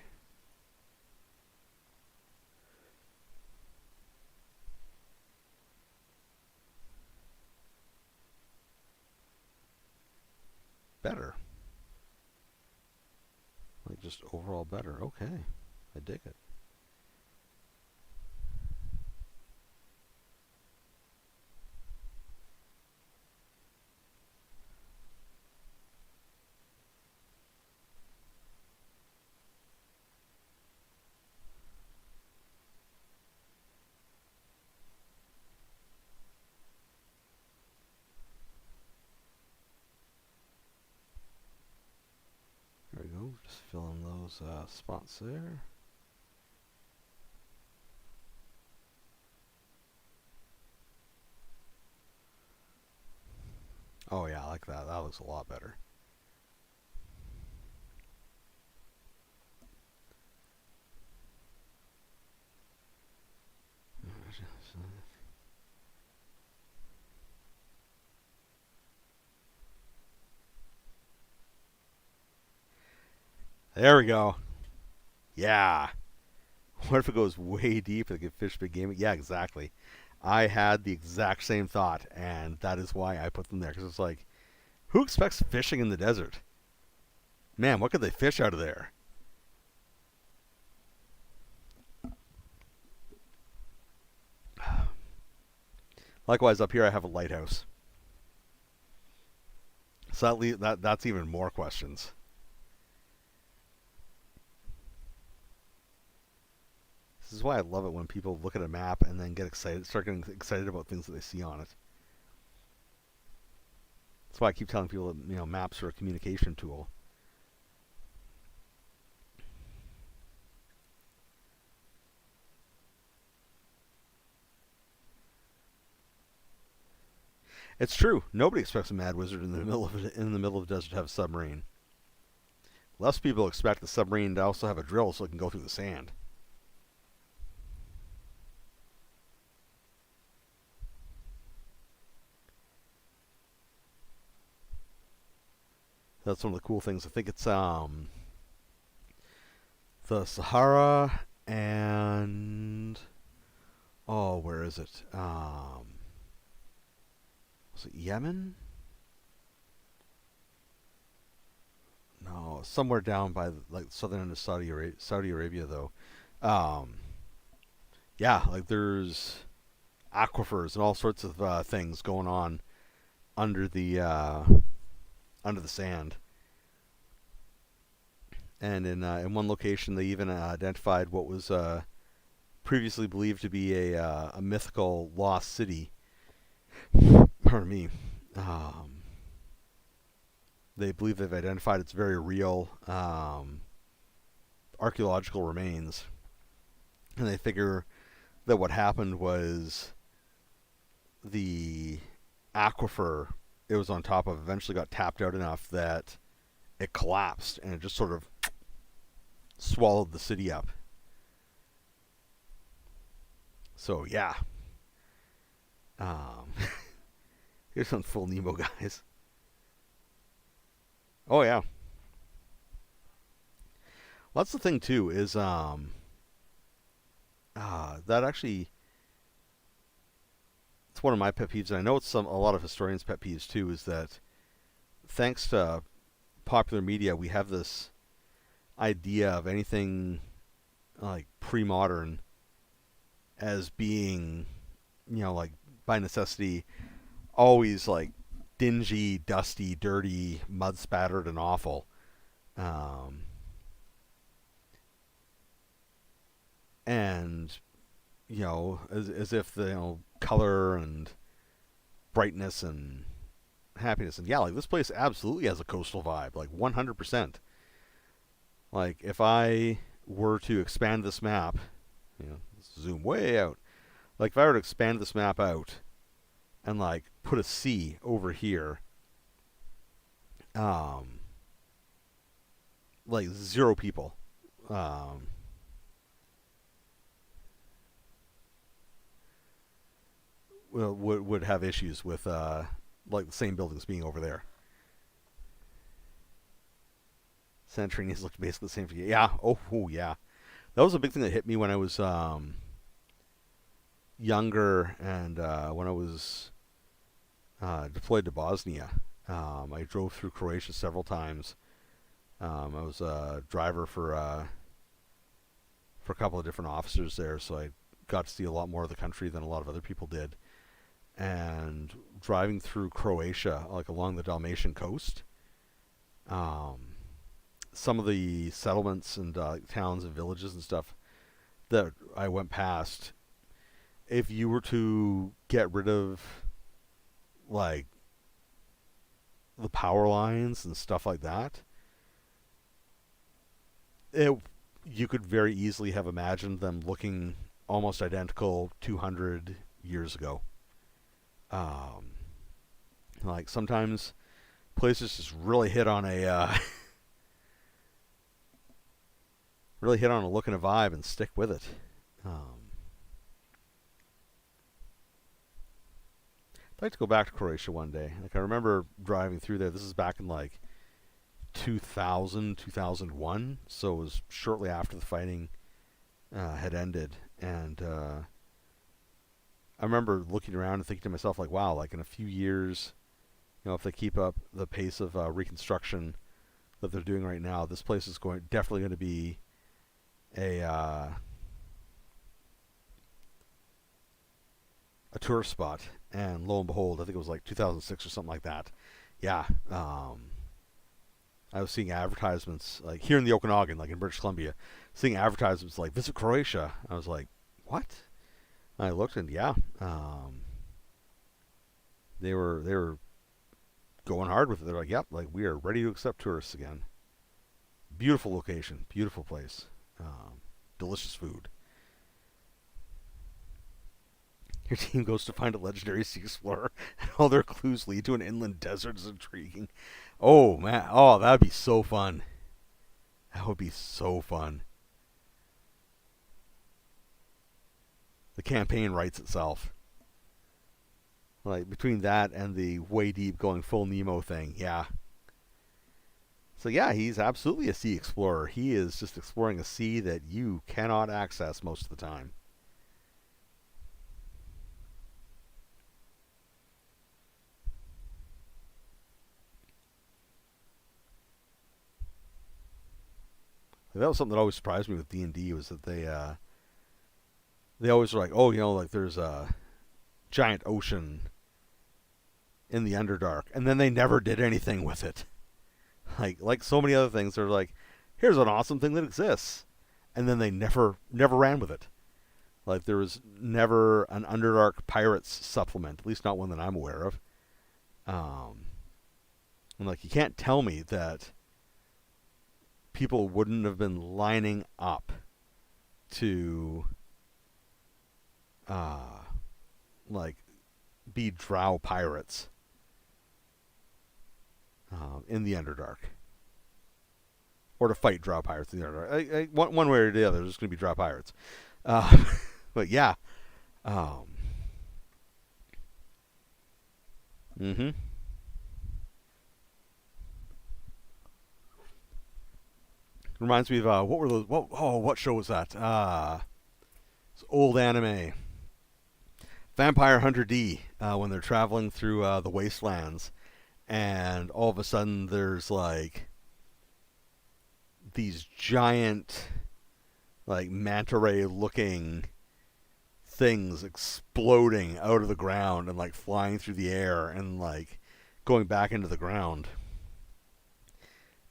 Better. Like just overall better. Okay. I dig it. There we go. Just fill in those spots there. Oh yeah, I like that. That looks a lot better. There we go. Yeah. What if it goes way deep and it can fish big game? Yeah, exactly. I had the exact same thought, and that is why I put them there. Because it's like, who expects fishing in the desert? Man, what could they fish out of there? Likewise, up here I have a lighthouse. So that's even more questions. This is why I love it when people look at a map and then start getting excited about things that they see on it. That's why I keep telling people that maps are a communication tool. It's true. Nobody expects a mad wizard in the middle of the desert to have a submarine. Less people expect the submarine to also have a drill so it can go through the sand. That's one of the cool things. I think it's the Sahara and where is it? Was it Yemen? No, somewhere down by like southern end of Saudi Arabia though. Um, yeah, like there's aquifers and all sorts of things going on under the sand. And in one location, they even identified what was previously believed to be a mythical lost city. Pardon me. They believe they've identified its very real archaeological remains, and they figure that what happened was the aquifer it was on top of eventually got tapped out enough that it collapsed and it just sort of swallowed the city up. So yeah, um, here's some full Nemo guys. Oh yeah, well, that's the thing too. Is that actually it's one of my pet peeves, and I know it's a lot of historians' pet peeves too. Is that thanks to popular media, we have this idea of anything like pre-modern as being, like by necessity, always like dingy, dusty, dirty, mud spattered, and awful. Um, and as if the color and brightness and happiness, and yeah, like this place absolutely has a coastal vibe, like 100%. Like if I were to expand this map, zoom way out. Like if I were to expand this map out and like put a sea over here, like zero people, would have issues with like the same buildings being over there. Santorini's looked basically the same. Yeah. Oh, yeah. That was a big thing that hit me when I was younger and when I was deployed to Bosnia. I drove through Croatia several times. I was a driver for a couple of different officers there, so I got to see a lot more of the country than a lot of other people did. And driving through Croatia, like along the Dalmatian coast, some of the settlements and towns and villages and stuff that I went past, if you were to get rid of like the power lines and stuff like that, you could very easily have imagined them looking almost identical 200 years ago. Like sometimes places just really hit on a really hit on a look and a vibe and stick with it. I'd like to go back to Croatia one day. Like I remember driving through there. This is back in like 2000, 2001. So it was shortly after the fighting had ended. And I remember looking around and thinking to myself, like, wow, like in a few years, if they keep up the pace of reconstruction that they're doing right now, this place is definitely going to be a tourist spot. And lo and behold, I think it was like 2006 or something like that. Yeah, I was seeing advertisements like here in the Okanagan, like in British Columbia, seeing advertisements like visit Croatia. I was like, what? And I looked and yeah, they were going hard with it. They're like, yep, like we are ready to accept tourists again. Beautiful location, beautiful place, delicious food. Your team goes to find a legendary sea explorer, and all their clues lead to an inland desert is intriguing. Oh, man. Oh, that would be so fun. That would be so fun. The campaign writes itself. Like, between that and the way deep going full Nemo thing, yeah. So yeah, he's absolutely a sea explorer. He is just exploring a sea that you cannot access most of the time. That was something that always surprised me with D&D was that they always were like, oh, like there's a giant ocean in the Underdark, and then they never did anything with it. Like so many other things, they're like, here's an awesome thing that exists, and then they never ran with it. Like there was never an Underdark Pirates supplement, at least not one that I'm aware of. Um, and like you can't tell me that people wouldn't have been lining up to uh, like be drow pirates in the Underdark, or to fight drow pirates in the Underdark. One way or the other, there's going to be drow pirates. Uh, but yeah, um, mm-hmm. Reminds me of what were those? What show was that? It's old anime. Vampire Hunter D. When they're traveling through the wastelands, and all of a sudden there's like these giant, like manta ray looking things exploding out of the ground and like flying through the air and like going back into the ground.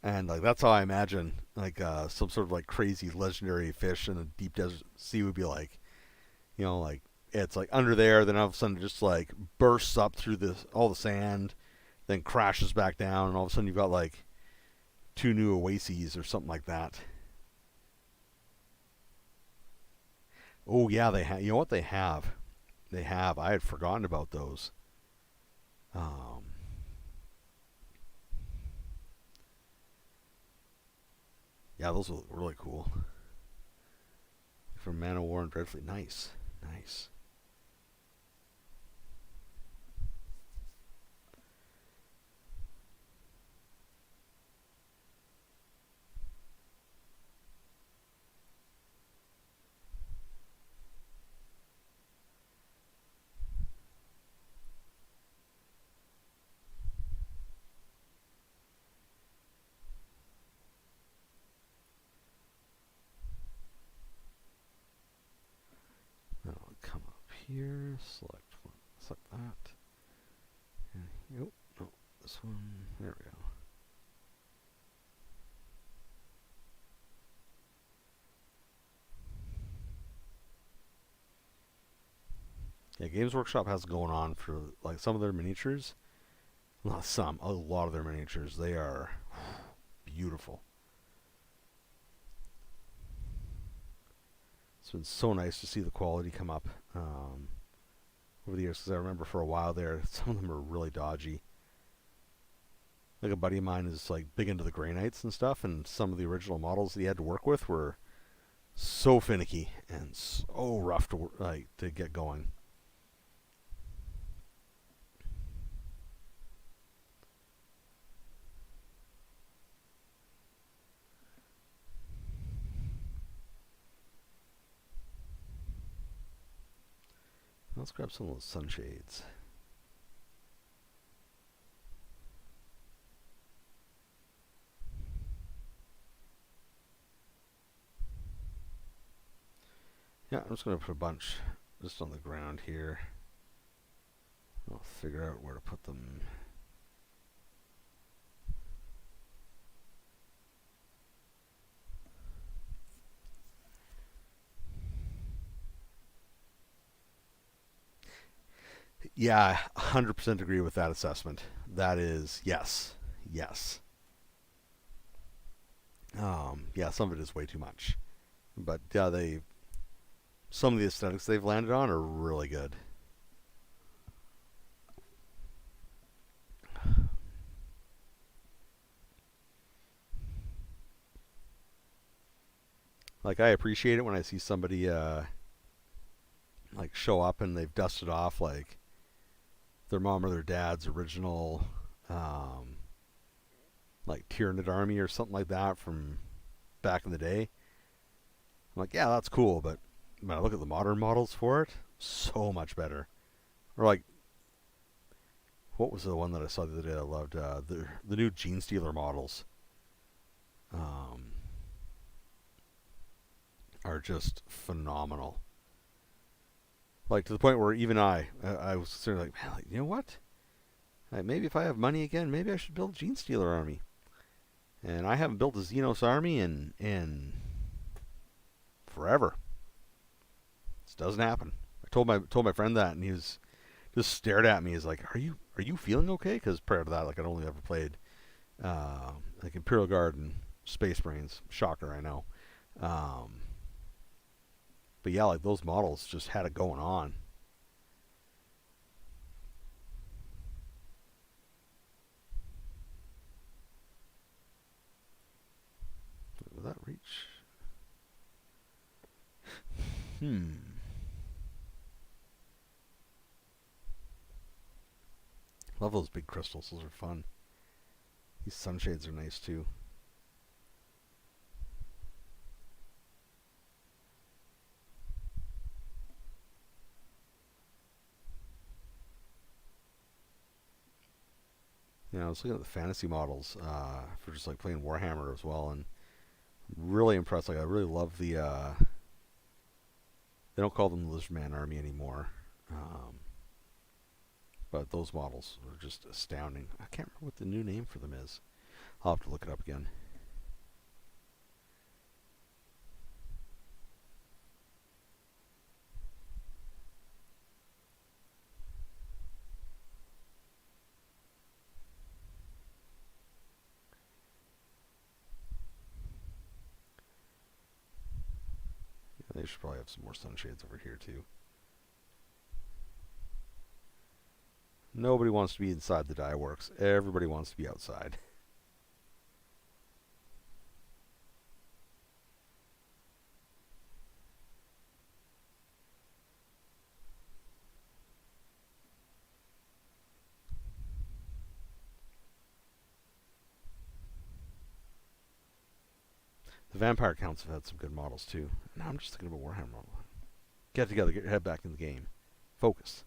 And like that's how I imagine like some sort of like crazy legendary fish in a deep desert sea would be like. Like it's like under there, then all of a sudden it just like bursts up through all the sand, then crashes back down, and all of a sudden you've got like two new oases or something like that. Oh yeah, they have. You know what they have? They have. I had forgotten about those. Um, yeah, those are really cool. From Man of War and Dreadfleet. Nice, nice. Now I'll come up here, select one, select that. And, no, this one. There we go. Yeah, Games Workshop has going on for like some of their miniatures. Not some, a lot of their miniatures. They are beautiful. It's been so nice to see the quality come up over the years. Because I remember for a while there, some of them were really dodgy. Like a buddy of mine is like big into the Grey Knights and stuff, and some of the original models that he had to work with were so finicky and so rough to get going. Let's grab some of those sunshades. Yeah, I'm just going to put a bunch just on the ground here. I'll figure out where to put them. Yeah, 100% agree with that assessment. That is, yes. Yes. Yeah, some of it is way too much. But yeah, some of the aesthetics they've landed on are really good. Like I appreciate it when I see somebody like show up and they've dusted off like their mom or their dad's original like Tyranid army or something like that from back in the day. I'm like, yeah, that's cool, but when I look at the modern models for it, so much better. Or like, what was the one that I saw the other day I loved? The new Gene Stealer models are just phenomenal. Like to the point where even I was sort of like, man, like, you know what? Like, maybe if I have money again, maybe I should build Gene Stealer army. And I haven't built a Xenos army in forever. This doesn't happen. I told my friend that, and he was just stared at me. He's like, "Are you feeling okay?" Because prior to that, like I'd only ever played like Imperial Guard and Space Marines. Shocker, I know. But yeah, like those models just had it going on. Will that reach? Love those big crystals. Those are fun. These sunshades are nice too. You know, I was looking at the fantasy models for just like playing Warhammer as well, and really impressed. Like I really love the. They don't call them the Lizardman Army anymore, but those models are just astounding. I can't remember what the new name for them is. I'll have to look it up again. Yeah, they should probably have some more sunshades over here too. Nobody wants to be inside the die works. Everybody wants to be outside. The Vampire Counts have had some good models too. Now I'm just thinking of a Warhammer model. Get together, get your head back in the game. Focus.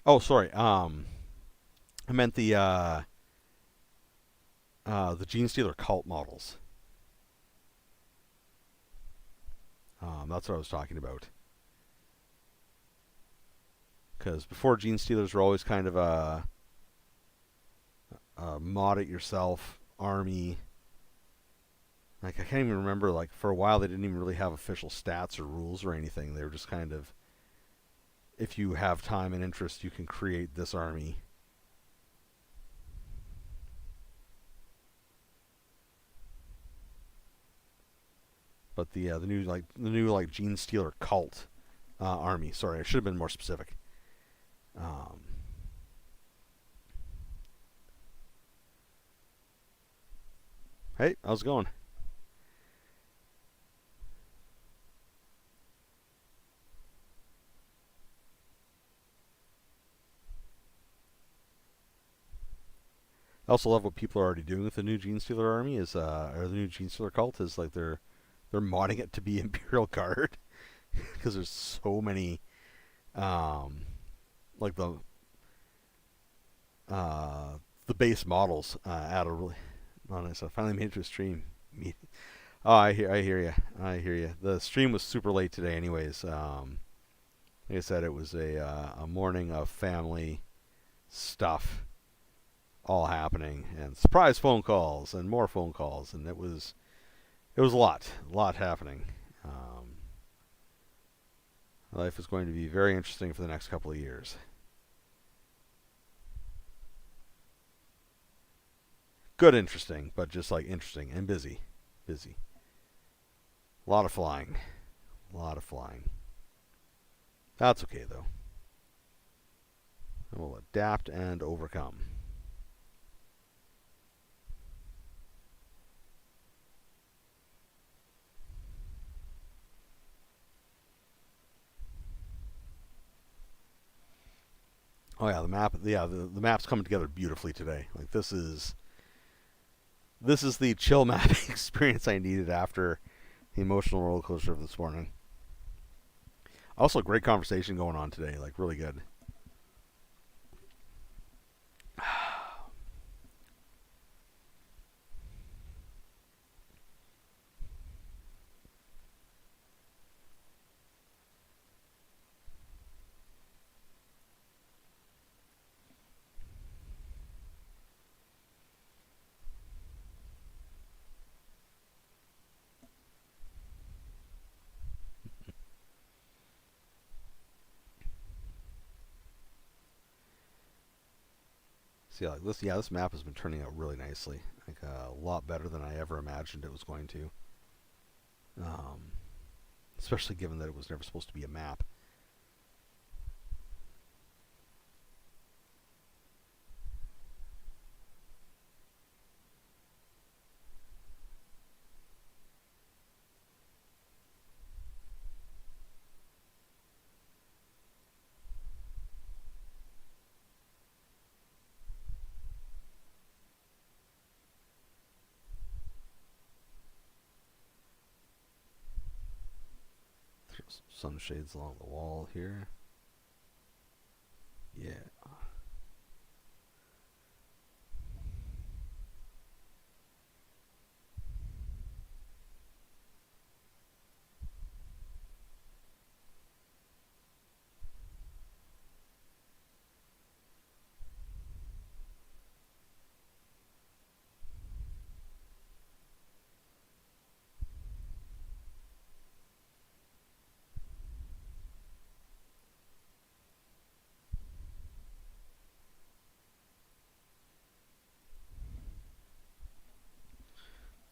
Oh, sorry. I meant the Gene Stealer cult models. That's what I was talking about. Because before, Gene Stealers were always kind of a mod it yourself army. Like I can't even remember. Like for a while, they didn't even really have official stats or rules or anything. They were just kind of, if you have time and interest, you can create this army. But the new Gene Stealer cult army. Sorry, I should have been more specific. Hey, how's it going? I also love what people are already doing with the new Gene Stealer army is or the new Gene Stealer cult is like they're modding it to be Imperial Guard because there's so many like the base models at a really honest. I finally made it to a stream. Oh, I hear you. I hear you. The stream was super late today, anyways. Like I said, it was a morning of family stuff all happening, and surprise phone calls, and more phone calls, and it was a lot happening. Life is going to be very interesting for the next couple of years. Good, interesting, but just like interesting and busy. Busy. A lot of flying. A lot of flying. That's okay, though. And we'll adapt and overcome. Oh yeah, the map. Yeah, the map's coming together beautifully today. Like this is the chill mapping experience I needed after the emotional roller coaster of this morning. Also, great conversation going on today. Like really good. See, like this. Yeah, this map has been turning out really nicely. Like a lot better than I ever imagined it was going to. Um, Especially given that it was never supposed to be a map. Throw some sunshades along the wall here. Yeah.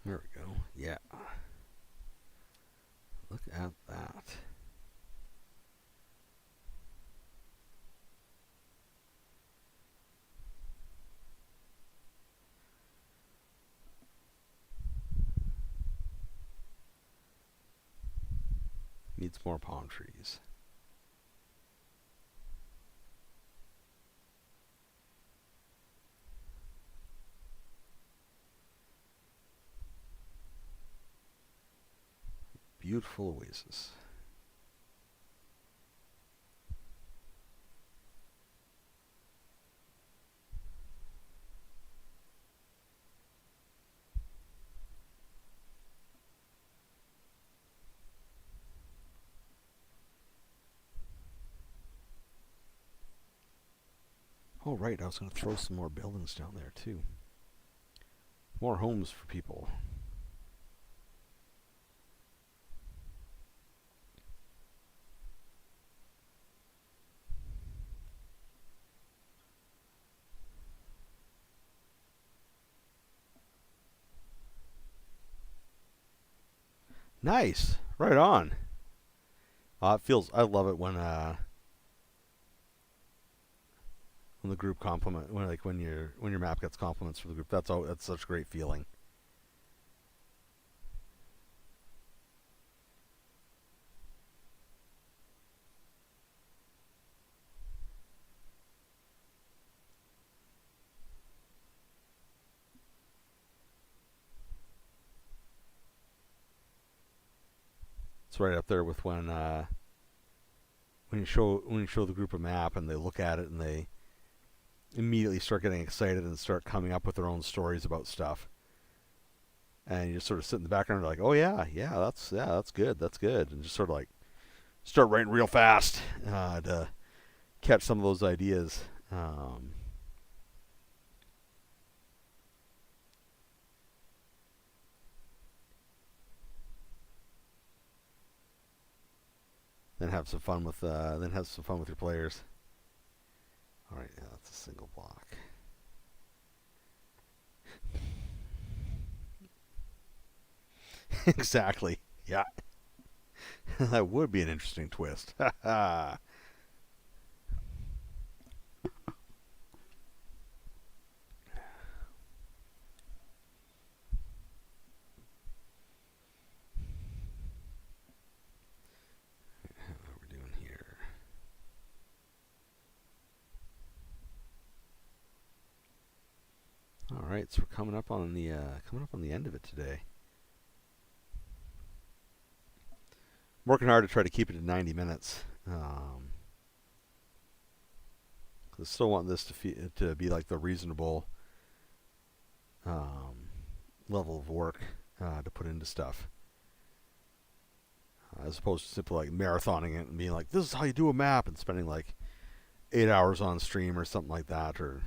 There we go. Yeah. Look at that. Needs more palm trees. Beautiful oasis. Oh, right. I was going to throw some more buildings down there, too. More homes for people. Nice. Right on. It feels. I love it when the group compliment when your map gets compliments from the group. That's such a great feeling. It's right up there with when you show the group a map and they look at it and they immediately start getting excited and start coming up with their own stories about stuff. And you just sort of sit in the background and like, oh that's good, and just sort of like start writing real fast to catch some of those ideas. Then have some fun with your players. All right, yeah, that's a single block. Exactly. Yeah. That would be an interesting twist. How are we doing here? Alright, so we're coming up on the end of it today. I'm working hard to try to keep it to 90 minutes. I still want this to be like the reasonable level of work to put into stuff, as opposed to simply like marathoning it and being like, this is how you do a map, and spending like 8 hours on stream or something like that. Or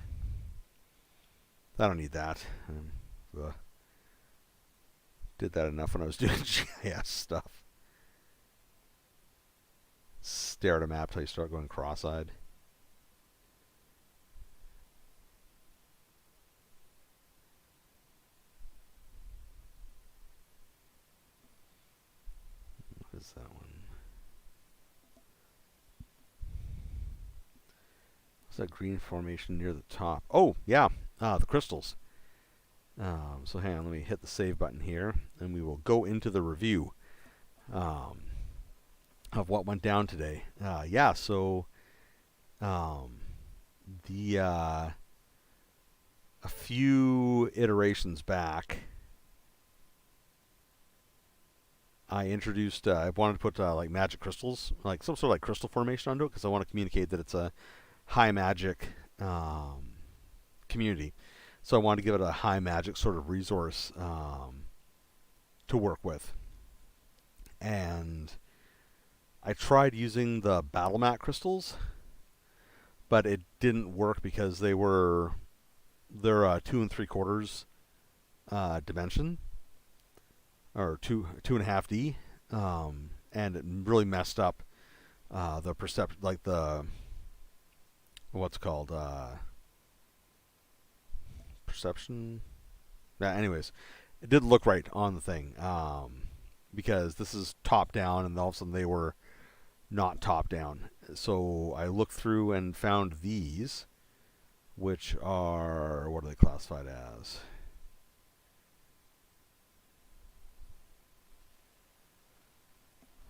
I don't need that. Did that enough when I was doing GIS stuff. Stare at a map till you start going cross-eyed. What is that one? What's that green formation near the top? Oh, yeah, the crystals. So hang on, let me hit the save button here, and we will go into the review of what went down today. Yeah, so a few iterations back, I introduced, I wanted to put like magic crystals, like some sort of like crystal formation onto it, because I want to communicate that it's a high magic community. So I wanted to give it a high magic sort of resource to work with. And I tried using the battle mat crystals, but it didn't work because they're 2 3/4 dimension, or 2.5D, and it really messed up the perception, like the what's called perception. Anyways, it didn't look right on the thing, because this is top down, and all of a sudden they were not top down. So I looked through and found these, which are, what are they classified as?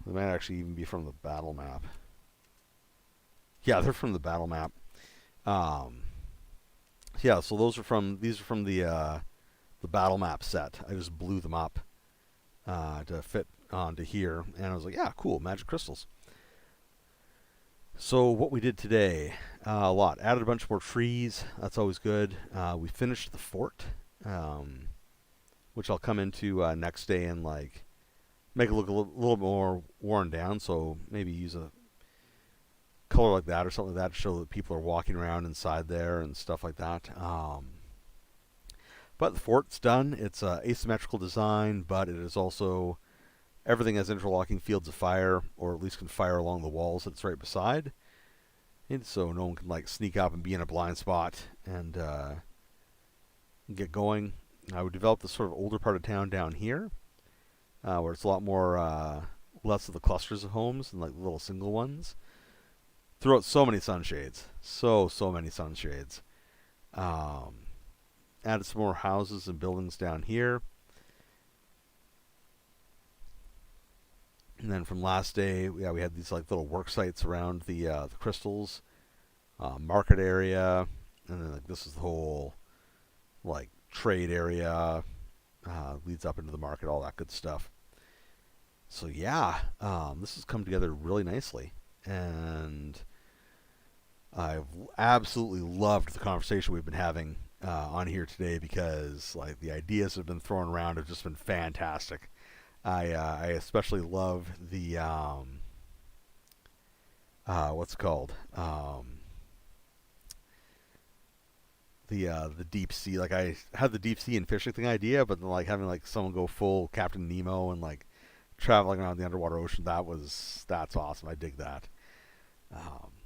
They might actually even be from the battle map. Yeah, they're from the battle map. Yeah, so these are from the battle map set. I just blew them up to fit onto here, and I was like, yeah, cool, magic crystals. So what we did today, a lot. Added a bunch more trees. That's always good. We finished the fort, which I'll come into next day and like make it look a little more worn down. So maybe use a color like that or something like that to show that people are walking around inside there and stuff like that. But the fort's done. It's asymmetrical design, but it is also, everything has interlocking fields of fire, or at least can fire along the walls that it's right beside. And so no one can like sneak up and be in a blind spot and get going. We developed this sort of older part of town down here, where it's a lot more, less of the clusters of homes and like little single ones. Threw out so many sunshades. So many sunshades. Added some more houses and buildings down here. And then from last day, we had these like little work sites around the crystals, market area, and then like this is the whole like trade area, leads up into the market, all that good stuff. So yeah, this has come together really nicely, and I've absolutely loved the conversation we've been having on here today, because like the ideas that have been thrown around have just been fantastic. I especially love the what's it called, the deep sea. Like I had the deep sea and fishing thing idea, but then like having like someone go full Captain Nemo and like traveling around the underwater ocean, that's awesome. I dig that.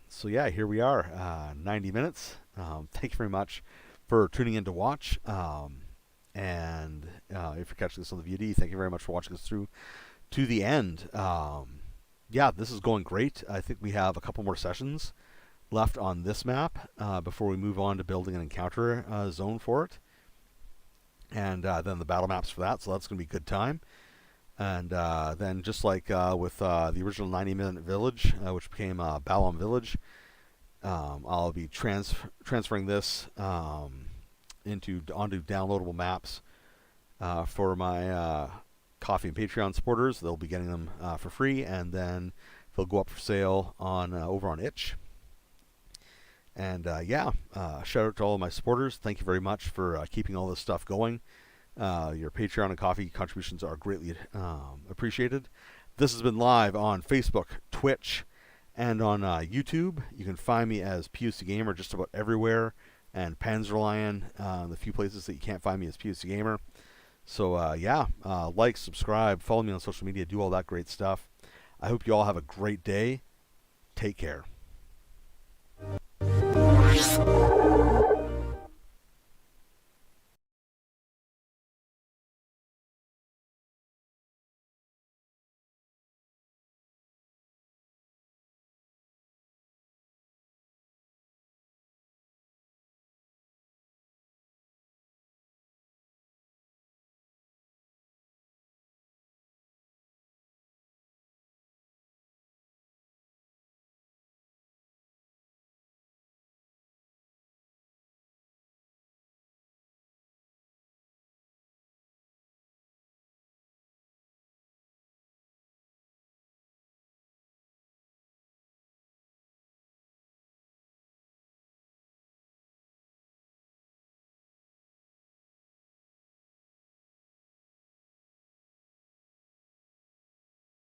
So yeah, here we are, 90 minutes. Thank you very much for tuning in to watch. And if you're catching this on the VOD, thank you very much for watching us through to the end. Yeah, this is going great. I think we have a couple more sessions left on this map before we move on to building an encounter zone for it. And then the battle maps for that, so that's going to be a good time. And then just like with the original 90-minute village, which became Balom Village, I'll be transferring this onto downloadable maps for my Coffee and Patreon supporters. They'll be getting them for free, and then they'll go up for sale on over on Itch. And shout out to all of my supporters. Thank you very much for keeping all this stuff going. Your Patreon and Coffee contributions are greatly appreciated. This has been live on Facebook, Twitch, and on YouTube. You can find me as POC Gamer just about everywhere, and Panzerlion, the few places that you can't find me as POC Gamer. So like, subscribe, follow me on social media, do all that great stuff. I hope you all have a great day. Take care.